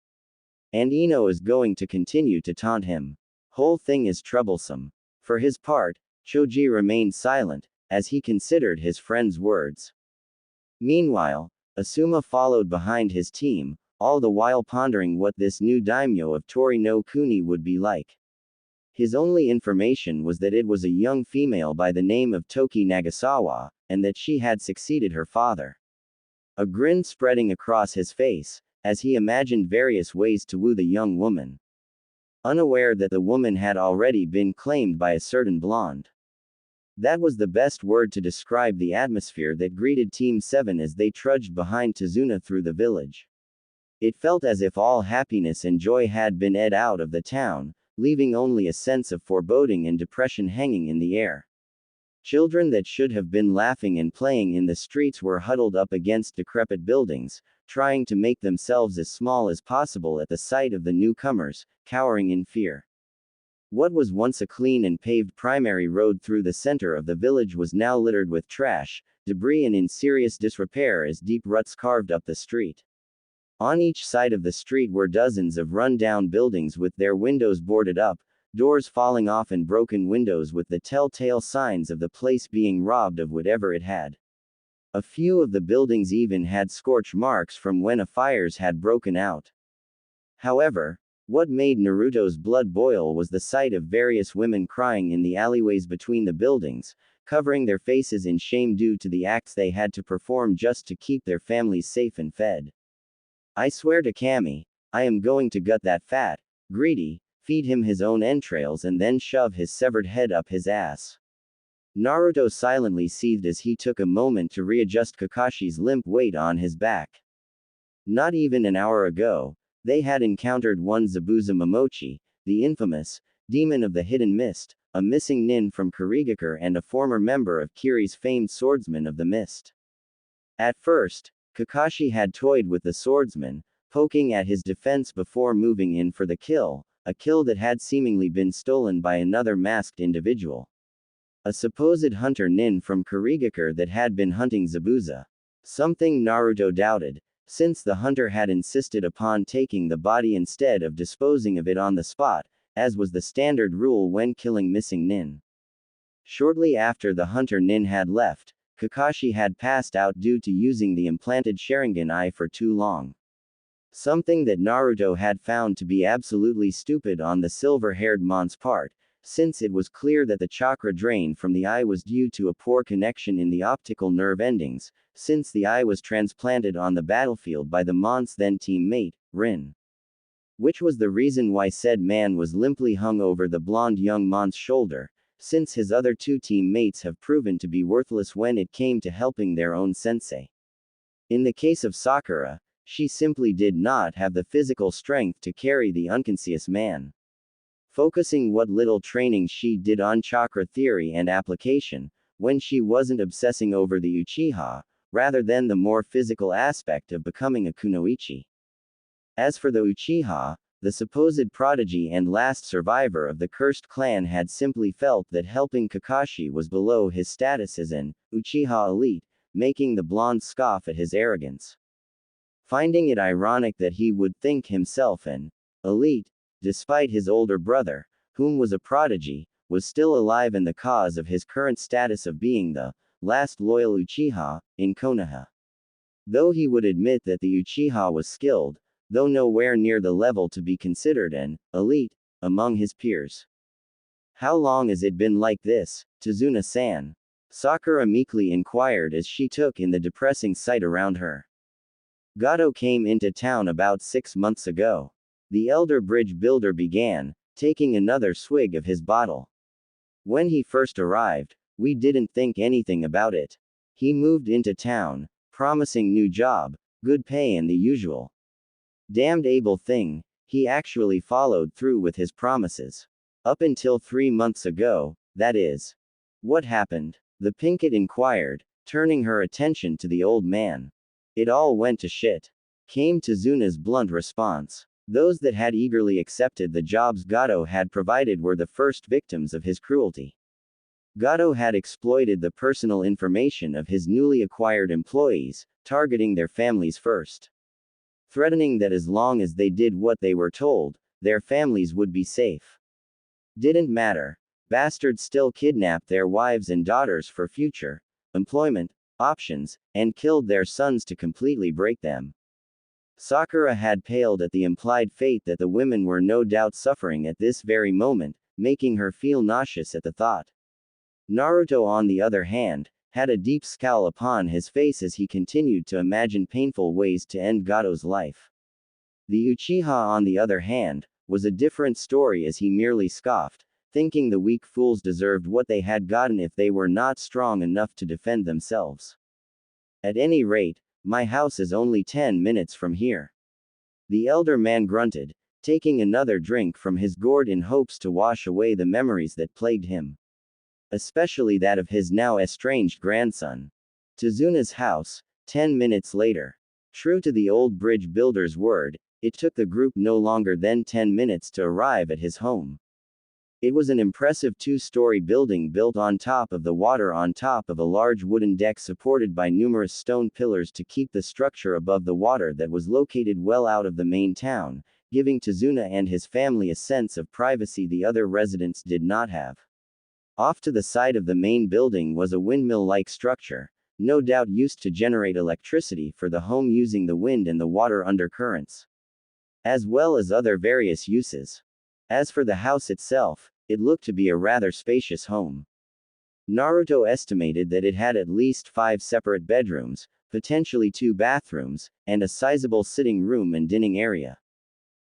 And Ino is going to continue to taunt him. Whole thing is troublesome. For his part, Shoji remained silent, as he considered his friend's words. Meanwhile, Asuma followed behind his team, all the while pondering what this new daimyo of Tori no Kuni would be like. His only information was that it was a young female by the name of Toki Nagasawa, and that she had succeeded her father. A grin spreading across his face, as he imagined various ways to woo the young woman. Unaware that the woman had already been claimed by a certain blonde. That was the best word to describe the atmosphere that greeted Team 7 as they trudged behind Tazuna through the village. It felt as if all happiness and joy had been edged out of the town, leaving only a sense of foreboding and depression hanging in the air. Children that should have been laughing and playing in the streets were huddled up against decrepit buildings, trying to make themselves as small as possible at the sight of the newcomers, cowering in fear. What was once a clean and paved primary road through the center of the village was now littered with trash, debris and in serious disrepair as deep ruts carved up the street. On each side of the street were dozens of run-down buildings with their windows boarded up, doors falling off and broken windows with the telltale signs of the place being robbed of whatever it had. A few of the buildings even had scorch marks from when a fires had broken out. However, what made Naruto's blood boil was the sight of various women crying in the alleyways between the buildings, covering their faces in shame due to the acts they had to perform just to keep their families safe and fed. I swear to Kami, I am going to gut that fat, greedy, feed him his own entrails and then shove his severed head up his ass. Naruto silently seethed as he took a moment to readjust Kakashi's limp weight on his back. Not even an hour ago, they had encountered one Zabuza Momochi, the infamous demon of the hidden mist, a missing nin from Kurigakure and a former member of Kiri's famed swordsman of the mist. At first, Kakashi had toyed with the swordsman, poking at his defense before moving in for the kill, a kill that had seemingly been stolen by another masked individual. A supposed hunter nin from Kurigakure that had been hunting Zabuza. Something Naruto doubted, since the hunter had insisted upon taking the body instead of disposing of it on the spot, as was the standard rule when killing missing nin. Shortly after the hunter nin had left, Kakashi had passed out due to using the implanted Sharingan eye for too long. Something that Naruto had found to be absolutely stupid on the silver-haired mon's part, since it was clear that the chakra drain from the eye was due to a poor connection in the optical nerve endings, since the eye was transplanted on the battlefield by the mon's then teammate, Rin. Which was the reason why said man was limply hung over the blonde young mon's shoulder, since his other two teammates have proven to be worthless when it came to helping their own sensei. In the case of Sakura, she simply did not have the physical strength to carry the unconscious man. Focusing what little training she did on chakra theory and application, when she wasn't obsessing over the Uchiha, rather than the more physical aspect of becoming a kunoichi. As for the Uchiha, the supposed prodigy and last survivor of the cursed clan had simply felt that helping Kakashi was below his status as an Uchiha elite, making the blonde scoff at his arrogance. Finding it ironic that he would think himself an elite, despite his older brother, whom was a prodigy, was still alive in the cause of his current status of being the last loyal Uchiha, in Konoha. Though he would admit that the Uchiha was skilled, though nowhere near the level to be considered an elite among his peers. How long has it been like this, Tazuna-san? Sakura meekly inquired as she took in the depressing sight around her. Gato came into town about 6 months ago. The elder bridge builder began, taking another swig of his bottle. When he first arrived, we didn't think anything about it. He moved into town, promising new job, good pay and the usual. Damned able thing, he actually followed through with his promises. Up until 3 months ago, that is. What happened? The Pinkett inquired, turning her attention to the old man. It all went to shit, came Tazuna's blunt response. Those that had eagerly accepted the jobs Gato had provided were the first victims of his cruelty. Gato had exploited the personal information of his newly acquired employees, targeting their families first. Threatening that as long as they did what they were told, their families would be safe. Didn't matter. Bastards still kidnapped their wives and daughters for future employment options, and killed their sons to completely break them. Sakura had paled at the implied fate that the women were no doubt suffering at this very moment, making her feel nauseous at the thought. Naruto, on the other hand, had a deep scowl upon his face as he continued to imagine painful ways to end Gato's life. The Uchiha, on the other hand, was a different story as he merely scoffed, thinking the weak fools deserved what they had gotten if they were not strong enough to defend themselves. At any rate, my house is only 10 minutes from here. The elder man grunted, taking another drink from his gourd in hopes to wash away the memories that plagued him. Especially that of his now estranged grandson. Tazuna's house, 10 minutes later. True to the old bridge builder's word, it took the group no longer than 10 minutes to arrive at his home. It was an impressive two-story building built on top of the water on top of a large wooden deck supported by numerous stone pillars to keep the structure above the water that was located well out of the main town, giving Tazuna and his family a sense of privacy the other residents did not have. Off to the side of the main building was a windmill-like structure, no doubt used to generate electricity for the home using the wind and the water undercurrents, as well as other various uses. As for the house itself, it looked to be a rather spacious home. Naruto estimated that it had at least 5 separate bedrooms, potentially 2 bathrooms, and a sizable sitting room and dining area.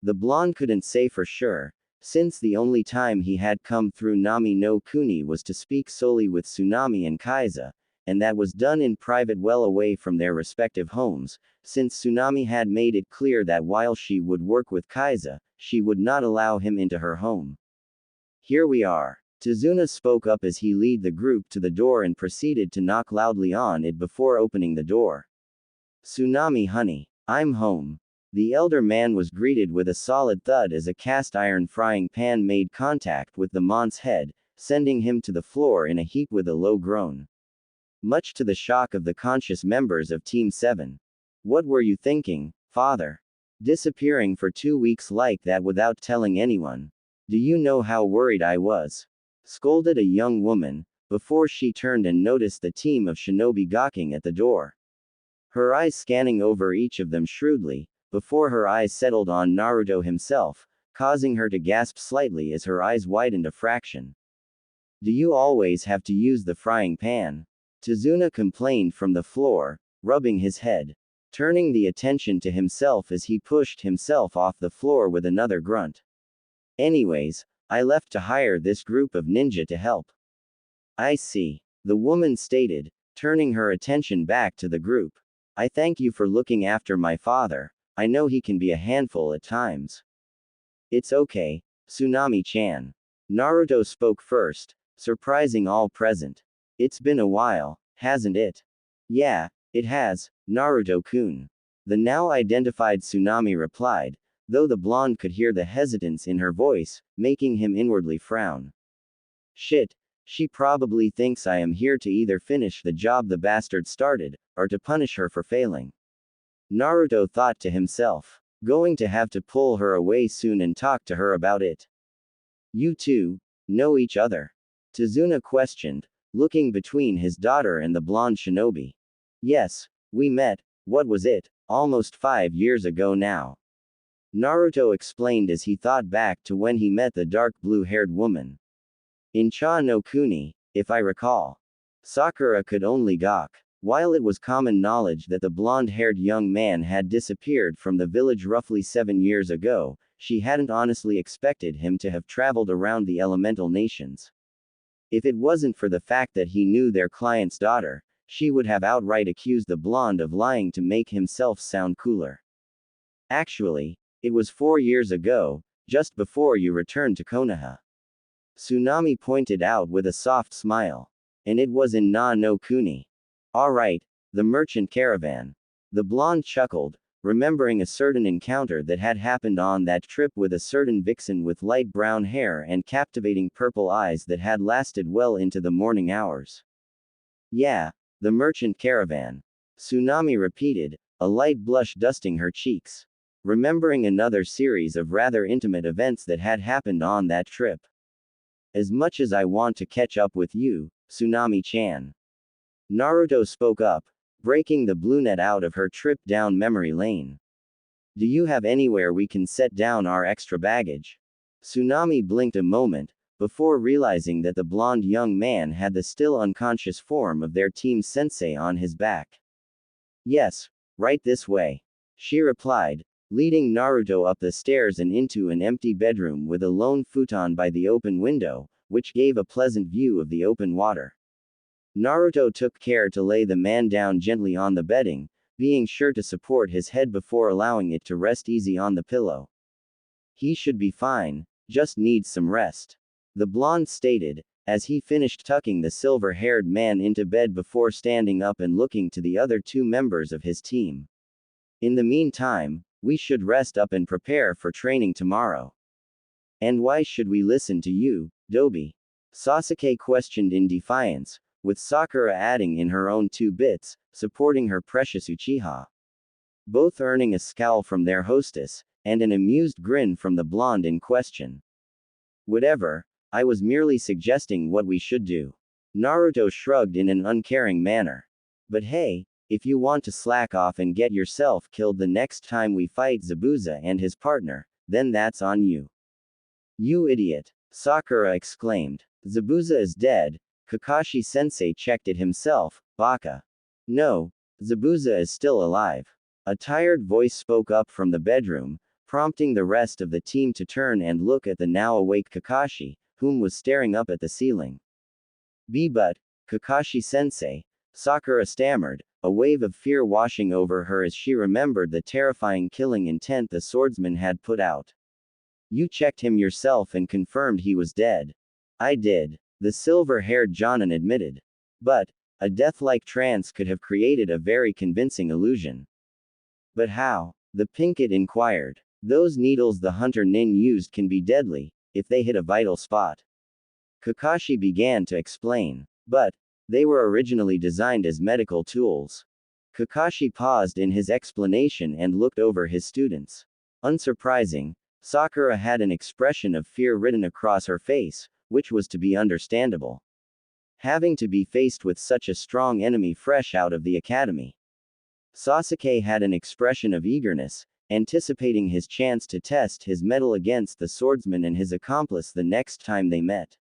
The blonde couldn't say for sure, since the only time he had come through Nami no Kuni was to speak solely with Tsunami and Kaiza, and that was done in private well away from their respective homes, since Tsunami had made it clear that while she would work with Kaiza, she would not allow him into her home. Here we are. Tazuna spoke up as he led the group to the door and proceeded to knock loudly on it before opening the door. Tsunami honey, I'm home. The elder man was greeted with a solid thud as a cast iron frying pan made contact with the mont's head, sending him to the floor in a heap with a low groan. Much to the shock of the conscious members of Team 7. What were you thinking, father? Disappearing for 2 weeks like that without telling anyone. Do you know how worried I was? Scolded a young woman, before she turned and noticed the team of shinobi gawking at the door. Her eyes scanning over each of them shrewdly, before her eyes settled on Naruto himself, causing her to gasp slightly as her eyes widened a fraction. Do you always have to use the frying pan? Tazuna complained from the floor, rubbing his head, turning the attention to himself as he pushed himself off the floor with another grunt. Anyways, I left to hire this group of ninja to help. I see, the woman stated, turning her attention back to the group. I thank you for looking after my father. I know he can be a handful at times. It's okay, Tsunami-chan. Naruto spoke first, surprising all present. It's been a while, hasn't it? Yeah, it has, Naruto-kun. The now identified Tsunami replied, though the blonde could hear the hesitance in her voice, making him inwardly frown. Shit, she probably thinks I am here to either finish the job the bastard started, or to punish her for failing. Naruto thought to himself, going to have to pull her away soon and talk to her about it. You two know each other? Tazuna questioned, looking between his daughter and the blonde shinobi. Yes, we met, what was it, almost 5 years ago now. Naruto explained as he thought back to when he met the dark blue-haired woman. In Cha no Kuni, if I recall. Sakura could only gawk. While it was common knowledge that the blonde-haired young man had disappeared from the village roughly 7 years ago, she hadn't honestly expected him to have traveled around the elemental nations. If it wasn't for the fact that he knew their client's daughter, she would have outright accused the blonde of lying to make himself sound cooler. Actually, It was 4 years ago, just before you returned to Konoha. Tsunami pointed out with a soft smile. And it was in no Kuni. Alright, the merchant caravan. The blonde chuckled, remembering a certain encounter that had happened on that trip with a certain vixen with light brown hair and captivating purple eyes that had lasted well into the morning hours. Yeah, the merchant caravan. Tsunami repeated, a light blush dusting her cheeks. Remembering another series of rather intimate events that had happened on that trip. As much as I want to catch up with you, Tsunami-chan. Naruto spoke up, breaking the blue net out of her trip down memory lane. Do you have anywhere we can set down our extra baggage? Tsunami blinked a moment, before realizing that the blonde young man had the still unconscious form of their team sensei on his back. Yes, right this way. She replied, leading Naruto up the stairs and into an empty bedroom with a lone futon by the open window, which gave a pleasant view of the open water. Naruto took care to lay the man down gently on the bedding, being sure to support his head before allowing it to rest easy on the pillow. He should be fine, just needs some rest. The blonde stated, as he finished tucking the silver-haired man into bed before standing up and looking to the other two members of his team. In the meantime, we should rest up and prepare for training tomorrow. And why should we listen to you, Dobi? Sasuke questioned in defiance, with Sakura adding in her own 2 bits, supporting her precious Uchiha. Both earning a scowl from their hostess, and an amused grin from the blonde in question. Whatever, I was merely suggesting what we should do. Naruto shrugged in an uncaring manner. But hey, if you want to slack off and get yourself killed the next time we fight Zabuza and his partner, then that's on you. You idiot, Sakura exclaimed. Zabuza is dead. Kakashi-sensei checked it himself, baka. No, Zabuza is still alive. A tired voice spoke up from the bedroom, prompting the rest of the team to turn and look at the now awake Kakashi, whom was staring up at the ceiling. But, Kakashi-sensei, Sakura stammered, a wave of fear washing over her as she remembered the terrifying killing intent the swordsman had put out. You checked him yourself and confirmed he was dead. I did, the silver-haired Jonin admitted. But, a death-like trance could have created a very convincing illusion. But how? The Pinkett inquired. Those needles the hunter Nin used can be deadly, if they hit a vital spot. Kakashi began to explain. But, they were originally designed as medical tools. Kakashi paused in his explanation and looked over his students. Unsurprising, Sakura had an expression of fear written across her face, which was to be understandable. Having to be faced with such a strong enemy fresh out of the academy. Sasuke had an expression of eagerness, anticipating his chance to test his mettle against the swordsman and his accomplice the next time they met.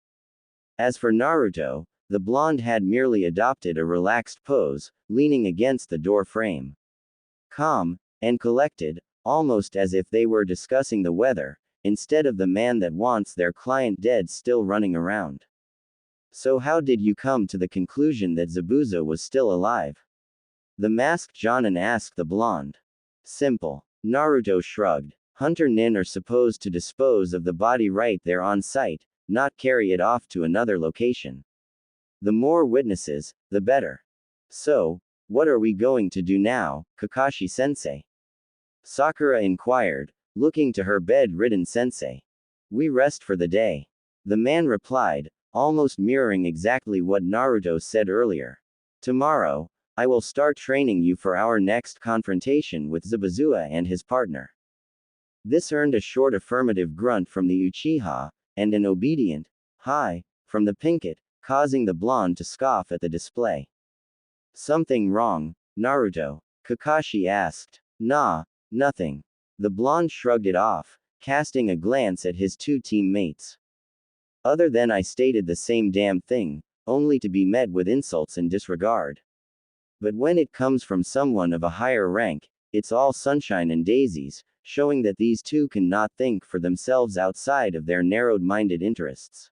As for Naruto, the blonde had merely adopted a relaxed pose, leaning against the door frame. Calm, and collected, almost as if they were discussing the weather, instead of the man that wants their client dead still running around. So how did you come to the conclusion that Zabuza was still alive? The masked Jonin asked the blonde. Simple. Naruto shrugged. Hunter Nin are supposed to dispose of the body right there on site, not carry it off to another location. The more witnesses, the better. So, what are we going to do now, Kakashi-sensei? Sakura inquired, looking to her bed-ridden sensei. We rest for the day. The man replied, almost mirroring exactly what Naruto said earlier. Tomorrow, I will start training you for our next confrontation with Zabuza and his partner. This earned a short affirmative grunt from the Uchiha, and an obedient, hi, from the Pinkett, causing the blonde to scoff at the display. Something wrong, Naruto? Kakashi asked. Nah, nothing. The blonde shrugged it off, casting a glance at his 2 teammates. Other than I stated the same damn thing, only to be met with insults and disregard. But when it comes from someone of a higher rank, it's all sunshine and daisies, showing that these two cannot think for themselves outside of their narrowed-minded interests.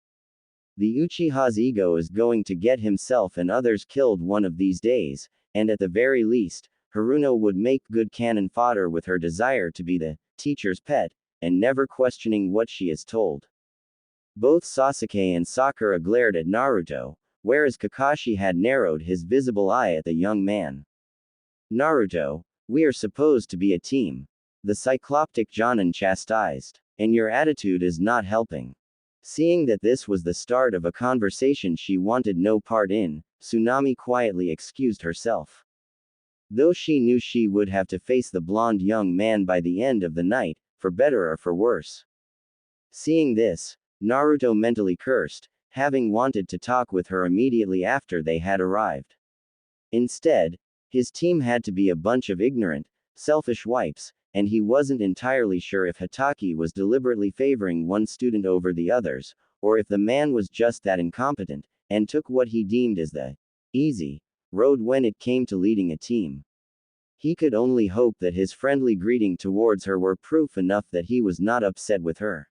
The Uchiha's ego is going to get himself and others killed one of these days, and at the very least, Haruno would make good cannon fodder with her desire to be the teacher's pet, and never questioning what she is told. Both Sasuke and Sakura glared at Naruto, whereas Kakashi had narrowed his visible eye at the young man. Naruto, we are supposed to be a team. The cycloptic Jonin chastised. And your attitude is not helping. Seeing that this was the start of a conversation she wanted no part in, Tsunami quietly excused herself. Though she knew she would have to face the blonde young man by the end of the night, for better or for worse. Seeing this, Naruto mentally cursed, having wanted to talk with her immediately after they had arrived. Instead, his team had to be a bunch of ignorant, selfish wipes, and he wasn't entirely sure if Hatake was deliberately favoring one student over the others, or if the man was just that incompetent, and took what he deemed as the easy road when it came to leading a team. He could only hope that his friendly greeting towards her were proof enough that he was not upset with her.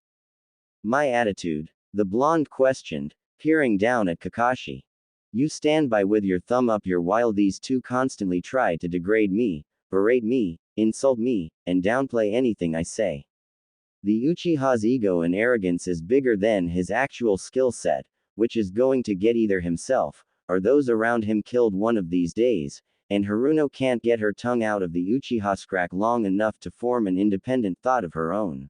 My attitude? The blonde questioned, peering down at Kakashi. You stand by with your thumb up your while these two constantly try to degrade me, berate me, insult me, and downplay anything I say. The Uchiha's ego and arrogance is bigger than his actual skill set, which is going to get either himself, or those around him killed one of these days, and Haruno can't get her tongue out of the Uchiha crack long enough to form an independent thought of her own.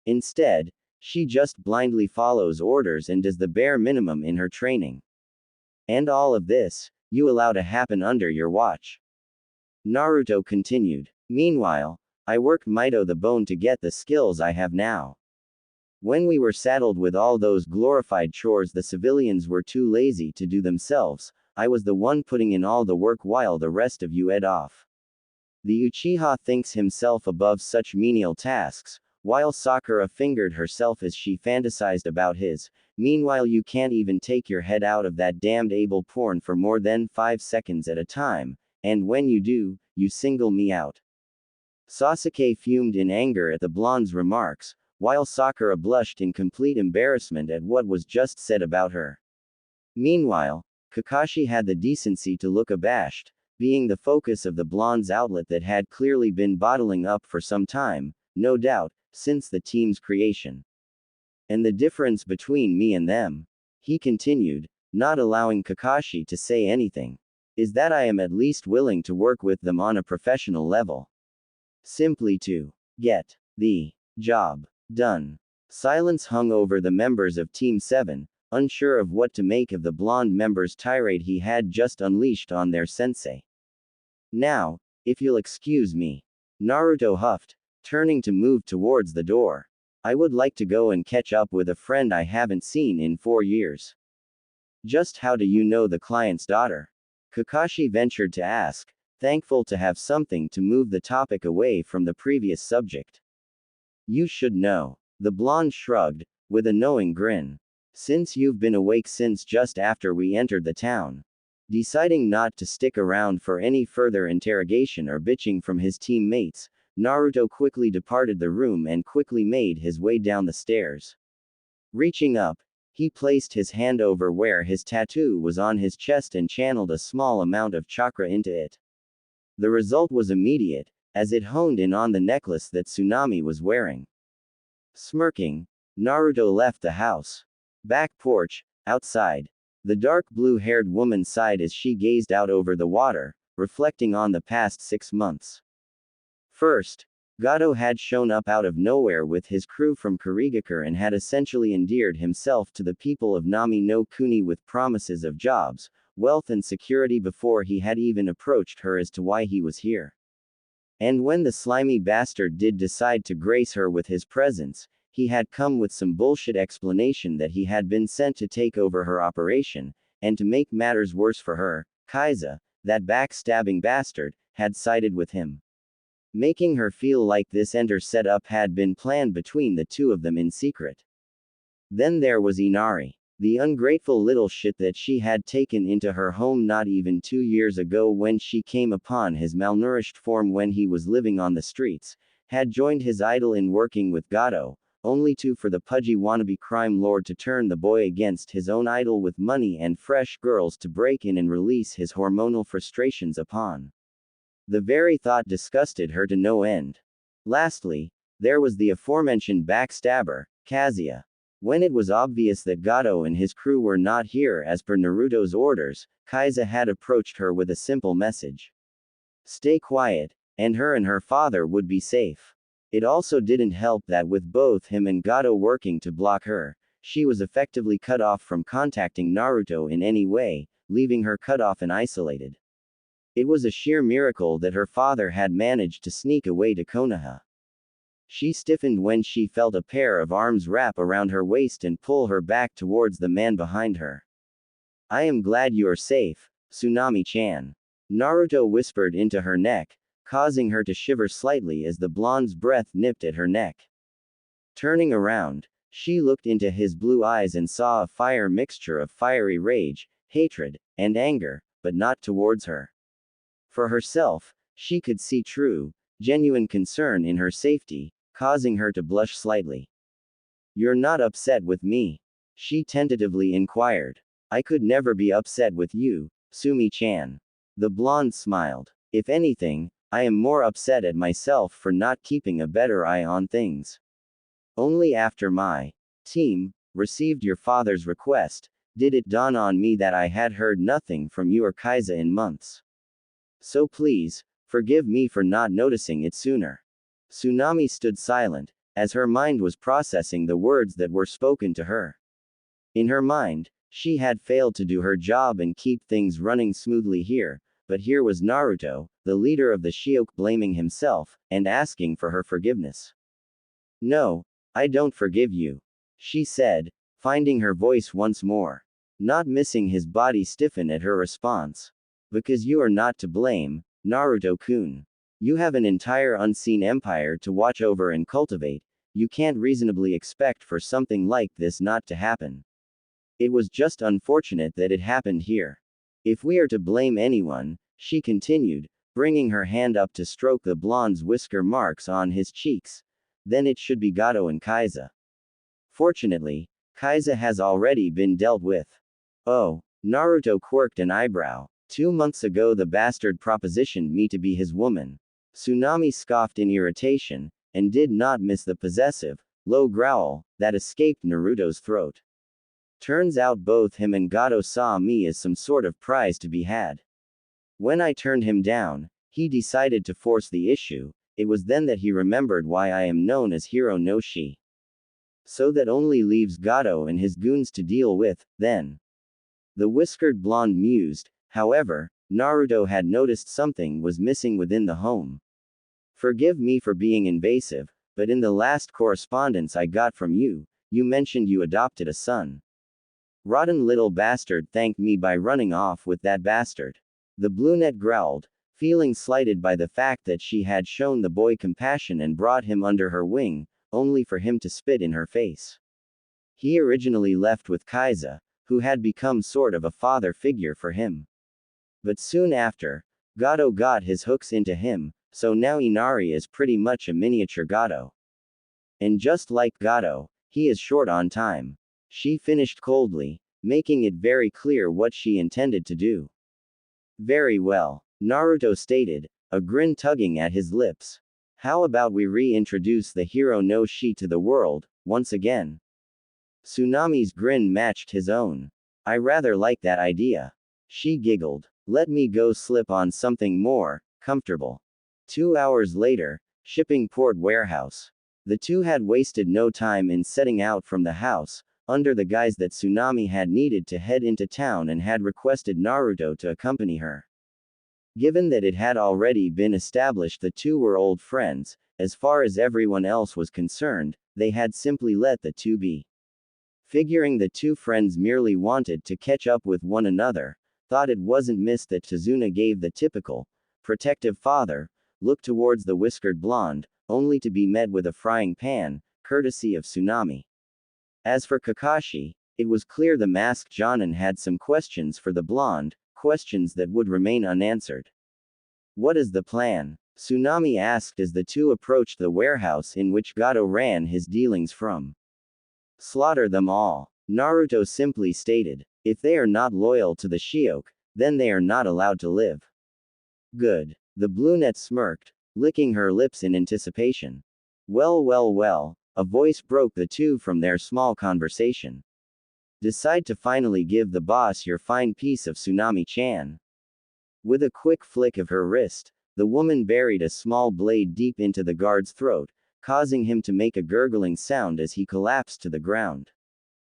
Instead, she just blindly follows orders and does the bare minimum in her training. And all of this, you allow to happen under your watch. Naruto continued. Meanwhile, I worked Mito the bone to get the skills I have now. When we were saddled with all those glorified chores the civilians were too lazy to do themselves, I was the one putting in all the work while the rest of you ed off. The Uchiha thinks himself above such menial tasks, while Sakura fingered herself as she fantasized about his. Meanwhile you can't even take your head out of that damned able porn for more than 5 seconds at a time, and when you do, you single me out. Sasuke fumed in anger at the blonde's remarks, while Sakura blushed in complete embarrassment at what was just said about her. Meanwhile, Kakashi had the decency to look abashed, being the focus of the blonde's outlet that had clearly been bottling up for some time, no doubt, since the team's creation. And the difference between me and them, he continued, not allowing Kakashi to say anything, is that I am at least willing to work with them on a professional level. Simply to get the job done. Silence hung over the members of Team 7, unsure of what to make of the blonde member's tirade he had just unleashed on their sensei. Now, if you'll excuse me, Naruto huffed, turning to move towards the door. I would like to go and catch up with a friend I haven't seen in 4 years. Just how do you know the client's daughter? Kakashi ventured to ask, thankful to have something to move the topic away from the previous subject. You should know. The blonde shrugged, with a knowing grin. Since you've been awake since just after we entered the town. Deciding not to stick around for any further interrogation or bitching from his teammates, Naruto quickly departed the room and quickly made his way down the stairs. Reaching up, he placed his hand over where his tattoo was on his chest and channeled a small amount of chakra into it. The result was immediate, as it honed in on the necklace that Tsunami was wearing. Smirking, Naruto left the house. Back porch, outside. The dark blue-haired woman sighed as she gazed out over the water, reflecting on the past 6 months. First, Gato had shown up out of nowhere with his crew from Kurigakure and had essentially endeared himself to the people of Nami no Kuni with promises of jobs, wealth and security before he had even approached her as to why he was here. And when the slimy bastard did decide to grace her with his presence, he had come with some bullshit explanation that he had been sent to take over her operation, and to make matters worse for her, Kaiza, that backstabbing bastard, had sided with him. Making her feel like this enter setup had been planned between the two of them in secret. Then there was Inari, the ungrateful little shit that she had taken into her home not even 2 years ago when she came upon his malnourished form when he was living on the streets, had joined his idol in working with Gato, only for the pudgy wannabe crime lord to turn the boy against his own idol with money and fresh girls to break in and release his hormonal frustrations upon. The very thought disgusted her to no end. Lastly, There was the aforementioned backstabber, Kazuya. When it was obvious that Gato and his crew were not here as per Naruto's orders, Kaiza had approached her with a simple message. Stay quiet, and her father would be safe. It also didn't help that with both him and Gato working to block her, she was effectively cut off from contacting Naruto in any way, leaving her cut off and isolated. It was a sheer miracle that her father had managed to sneak away to Konoha. She stiffened when she felt a pair of arms wrap around her waist and pull her back towards the man behind her. I am glad you are safe, Tsunami-chan. Naruto whispered into her neck, causing her to shiver slightly as the blonde's breath nipped at her neck. Turning around, she looked into his blue eyes and saw a fire mixture of fiery rage, hatred, and anger, but not towards her. For herself, she could see true, genuine concern in her safety, causing her to blush slightly. You're not upset with me? She tentatively inquired. I could never be upset with you, Sumi-chan. The blonde smiled. If anything, I am more upset at myself for not keeping a better eye on things. Only after my team received your father's request, did it dawn on me that I had heard nothing from you or Kaiza in months. So please, forgive me for not noticing it sooner. Tsunami stood silent, as her mind was processing the words that were spoken to her. In her mind, she had failed to do her job and keep things running smoothly here, but here was Naruto, the leader of the Shioka, blaming himself, and asking for her forgiveness. No, I don't forgive you, she said, finding her voice once more. Not missing his body stiffen at her response. Because you are not to blame, Naruto-kun. You have an entire unseen empire to watch over and cultivate, you can't reasonably expect for something like this not to happen. It was just unfortunate that it happened here. If we are to blame anyone, she continued, bringing her hand up to stroke the blonde's whisker marks on his cheeks, then it should be Gato and Kaiza. Fortunately, Kaiza has already been dealt with. Oh, Naruto quirked an eyebrow. 2 months ago the bastard propositioned me to be his woman. Tsunami scoffed in irritation, and did not miss the possessive, low growl that escaped Naruto's throat. Turns out both him and Gato saw me as some sort of prize to be had. When I turned him down, he decided to force the issue. It was then that he remembered why I am known as Hero no Shi. So that only leaves Gato and his goons to deal with, then. The whiskered blonde mused. However, Naruto had noticed something was missing within the home. Forgive me for being invasive, but in the last correspondence I got from you, you mentioned you adopted a son. Rotten little bastard thanked me by running off with that bastard. The brunette growled, feeling slighted by the fact that she had shown the boy compassion and brought him under her wing, only for him to spit in her face. He originally left with Kaiza, who had become sort of a father figure for him. But soon after, Gato got his hooks into him, so now Inari is pretty much a miniature Gato. And just like Gato, he is short on time. She finished coldly, making it very clear what she intended to do. Very well, Naruto stated, a grin tugging at his lips. How about we reintroduce the Hero no Shi to the world, once again? Tsunami's grin matched his own. I rather like that idea. She giggled. Let me go slip on something more comfortable. 2 hours later, shipping port warehouse. The two had wasted no time in setting out from the house, under the guise that Tsunami had needed to head into town and had requested Naruto to accompany her. Given that it had already been established the two were old friends, as far as everyone else was concerned, they had simply let the two be. Figuring the two friends merely wanted to catch up with one another, thought it wasn't missed that Tazuna gave the typical, protective father, look towards the whiskered blonde, only to be met with a frying pan, courtesy of Tsunami. As for Kakashi, it was clear the masked Jonin had some questions for the blonde, questions that would remain unanswered. What is the plan? Tsunami asked as the two approached the warehouse in which Gato ran his dealings from. Slaughter them all, Naruto simply stated. If they are not loyal to the Shioka, then they are not allowed to live. Good. The brunette smirked, licking her lips in anticipation. Well, a voice broke the two from their small conversation. Decide to finally give the boss your fine piece of Tsunami-chan. With a quick flick of her wrist, the woman buried a small blade deep into the guard's throat, causing him to make a gurgling sound as he collapsed to the ground.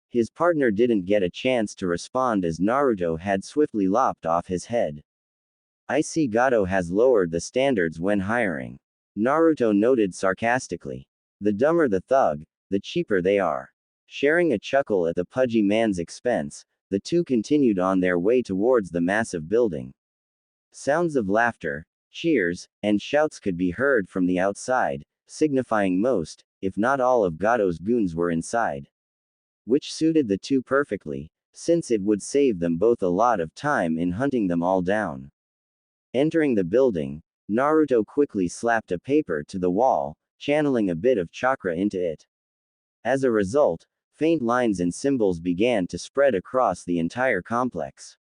His partner didn't get a chance to respond as Naruto had swiftly lopped off his head. I see Gato has lowered the standards when hiring. Naruto noted sarcastically. The dumber the thug, the cheaper they are. Sharing a chuckle at the pudgy man's expense, the two continued on their way towards the massive building. Sounds of laughter, cheers, and shouts could be heard from the outside, signifying most, if not all of Gato's goons were inside. Which suited the two perfectly, since it would save them both a lot of time in hunting them all down. Entering the building, Naruto quickly slapped a paper to the wall, channeling a bit of chakra into it. As a result, faint lines and symbols began to spread across the entire complex.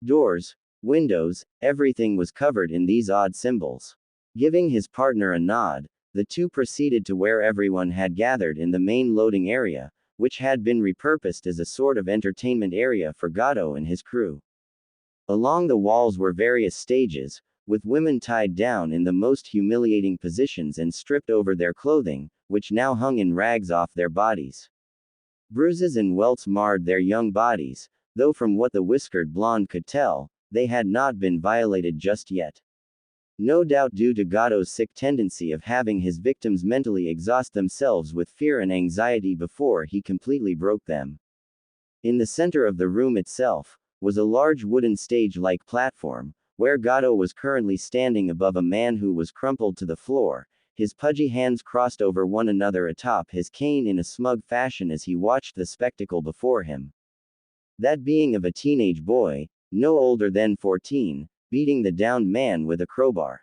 Doors, windows, everything was covered in these odd symbols. Giving his partner a nod, the two proceeded to where everyone had gathered in the main loading area, which had been repurposed as a sort of entertainment area for Gato and his crew. Along the walls were various stages, with women tied down in the most humiliating positions and stripped over their clothing, which now hung in rags off their bodies. Bruises and welts marred their young bodies, though from what the whiskered blonde could tell, they had not been violated just yet. No doubt due to Gato's sick tendency of having his victims mentally exhaust themselves with fear and anxiety before he completely broke them. In the center of the room itself, was a large wooden stage-like platform, where Gato was currently standing above a man who was crumpled to the floor, his pudgy hands crossed over one another atop his cane in a smug fashion as he watched the spectacle before him. That being of a teenage boy, no older than 14, beating the downed man with a crowbar.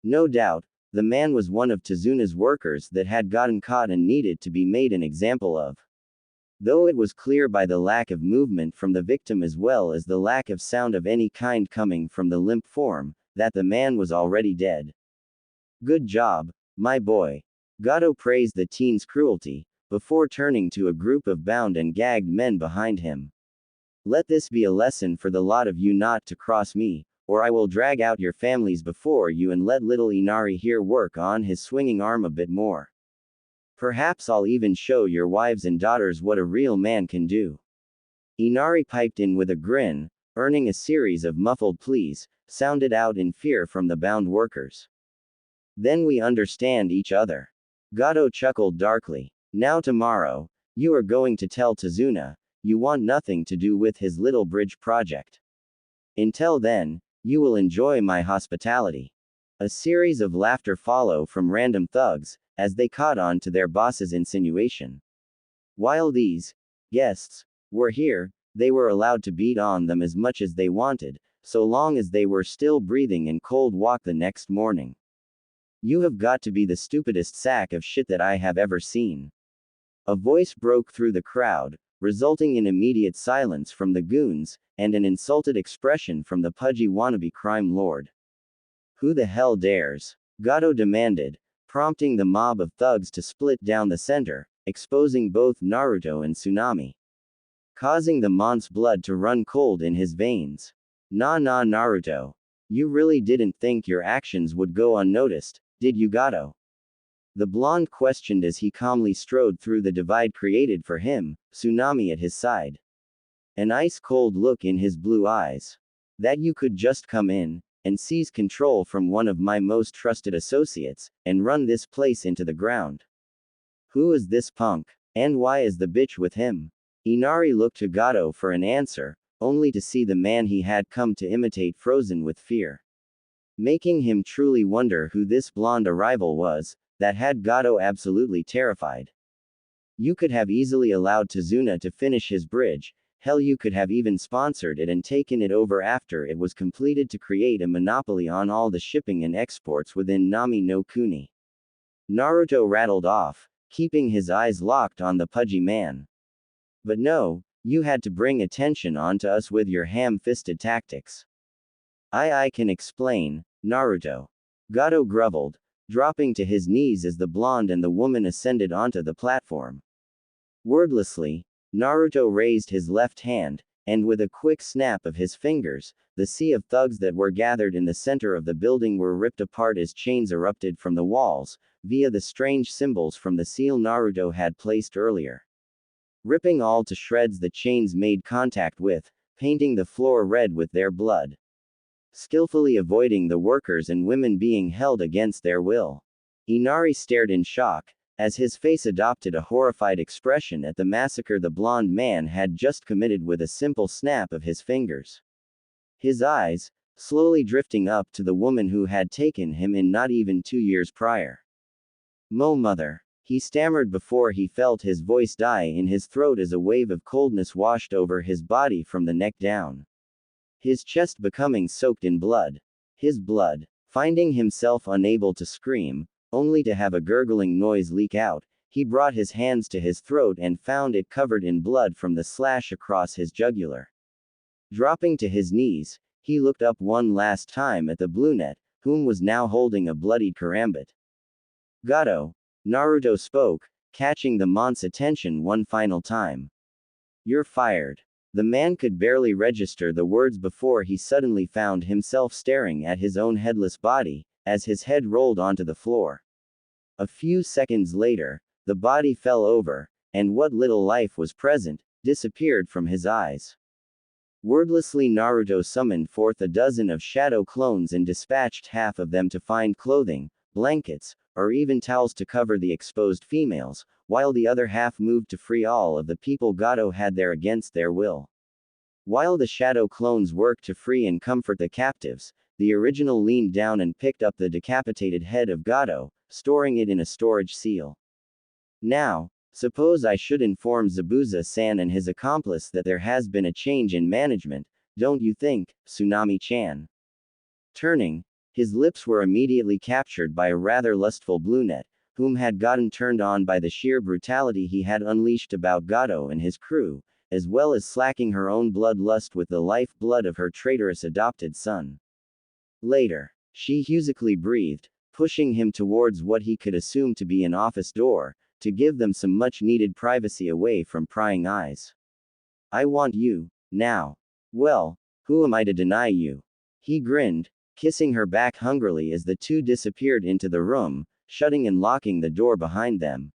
No doubt, the man was one of Tezuna's workers that had gotten caught and needed to be made an example of. Though it was clear by the lack of movement from the victim as well as the lack of sound of any kind coming from the limp form, that the man was already dead. Good job, my boy. Gato praised the teen's cruelty, before turning to a group of bound and gagged men behind him. Let this be a lesson for the lot of you not to cross me, or I will drag out your families before you and let little Inari here work on his swinging arm a bit more. Perhaps I'll even show your wives and daughters what a real man can do. Inari piped in with a grin, earning a series of muffled pleas, sounded out in fear from the bound workers. Then we understand each other. Gato chuckled darkly. Now tomorrow, you are going to tell Tezuna, you want nothing to do with his little bridge project. Until then, you will enjoy my hospitality. A series of laughter follow from random thugs, as they caught on to their boss's insinuation. While these guests were here, they were allowed to beat on them as much as they wanted, so long as they were still breathing and cold walk the next morning. You have got to be the stupidest sack of shit that I have ever seen. A voice broke through the crowd, resulting in immediate silence from the goons, and an insulted expression from the pudgy wannabe crime lord. Who the hell dares? Gato demanded, prompting the mob of thugs to split down the center, exposing both Naruto and Tsunami. Causing the mont's blood to run cold in his veins. Nah Naruto. You really didn't think your actions would go unnoticed, did you Gato? The blonde questioned as he calmly strode through the divide created for him, Tsunami at his side. An ice-cold look in his blue eyes. That you could just come in, and seize control from one of my most trusted associates, and run this place into the ground. Who is this punk? And why is the bitch with him? Inari looked to Gato for an answer, only to see the man he had come to imitate frozen with fear. Making him truly wonder who this blonde arrival was, that had Gato absolutely terrified. You could have easily allowed Tezuna to finish his bridge, hell you could have even sponsored it and taken it over after it was completed to create a monopoly on all the shipping and exports within Nami no Kuni. Naruto rattled off, keeping his eyes locked on the pudgy man. But no, you had to bring attention onto us with your ham-fisted tactics. I can explain, Naruto. Gato groveled, dropping to his knees as the blonde and the woman ascended onto the platform. Wordlessly, Naruto raised his left hand, and with a quick snap of his fingers, the sea of thugs that were gathered in the center of the building were ripped apart as chains erupted from the walls, via the strange symbols from the seal Naruto had placed earlier. Ripping all to shreds, the chains made contact with, painting the floor red with their blood. Skillfully avoiding the workers and women being held against their will. Inari stared in shock, as his face adopted a horrified expression at the massacre the blonde man had just committed with a simple snap of his fingers. His eyes, slowly drifting up to the woman who had taken him in not even 2 years prior. Mother, he stammered before he felt his voice die in his throat as a wave of coldness washed over his body from the neck down. His chest becoming soaked in blood. His blood. Finding himself unable to scream, only to have a gurgling noise leak out, he brought his hands to his throat and found it covered in blood from the slash across his jugular. Dropping to his knees, he looked up one last time at the brunette, whom was now holding a bloodied karambit. Gato, Naruto spoke, catching the mont's attention one final time. You're fired. The man could barely register the words before he suddenly found himself staring at his own headless body, as his head rolled onto the floor. A few seconds later, the body fell over, and what little life was present, disappeared from his eyes. Wordlessly, Naruto summoned forth a dozen of shadow clones and dispatched half of them to find clothing, blankets, or even towels to cover the exposed females, while the other half moved to free all of the people Gato had there against their will. While the shadow clones worked to free and comfort the captives, the original leaned down and picked up the decapitated head of Gato, storing it in a storage seal. Now, suppose I should inform Zabuza-san and his accomplice that there has been a change in management, don't you think, Tsunami-chan? Turning, his lips were immediately captured by a rather lustful brunette, whom had gotten turned on by the sheer brutality he had unleashed about Gato and his crew, as well as slacking her own bloodlust with the life-blood of her traitorous adopted son. Later, she musically breathed, pushing him towards what he could assume to be an office door, to give them some much-needed privacy away from prying eyes. I want you, now. Well, who am I to deny you? He grinned, kissing her back hungrily as the two disappeared into the room, shutting and locking the door behind them.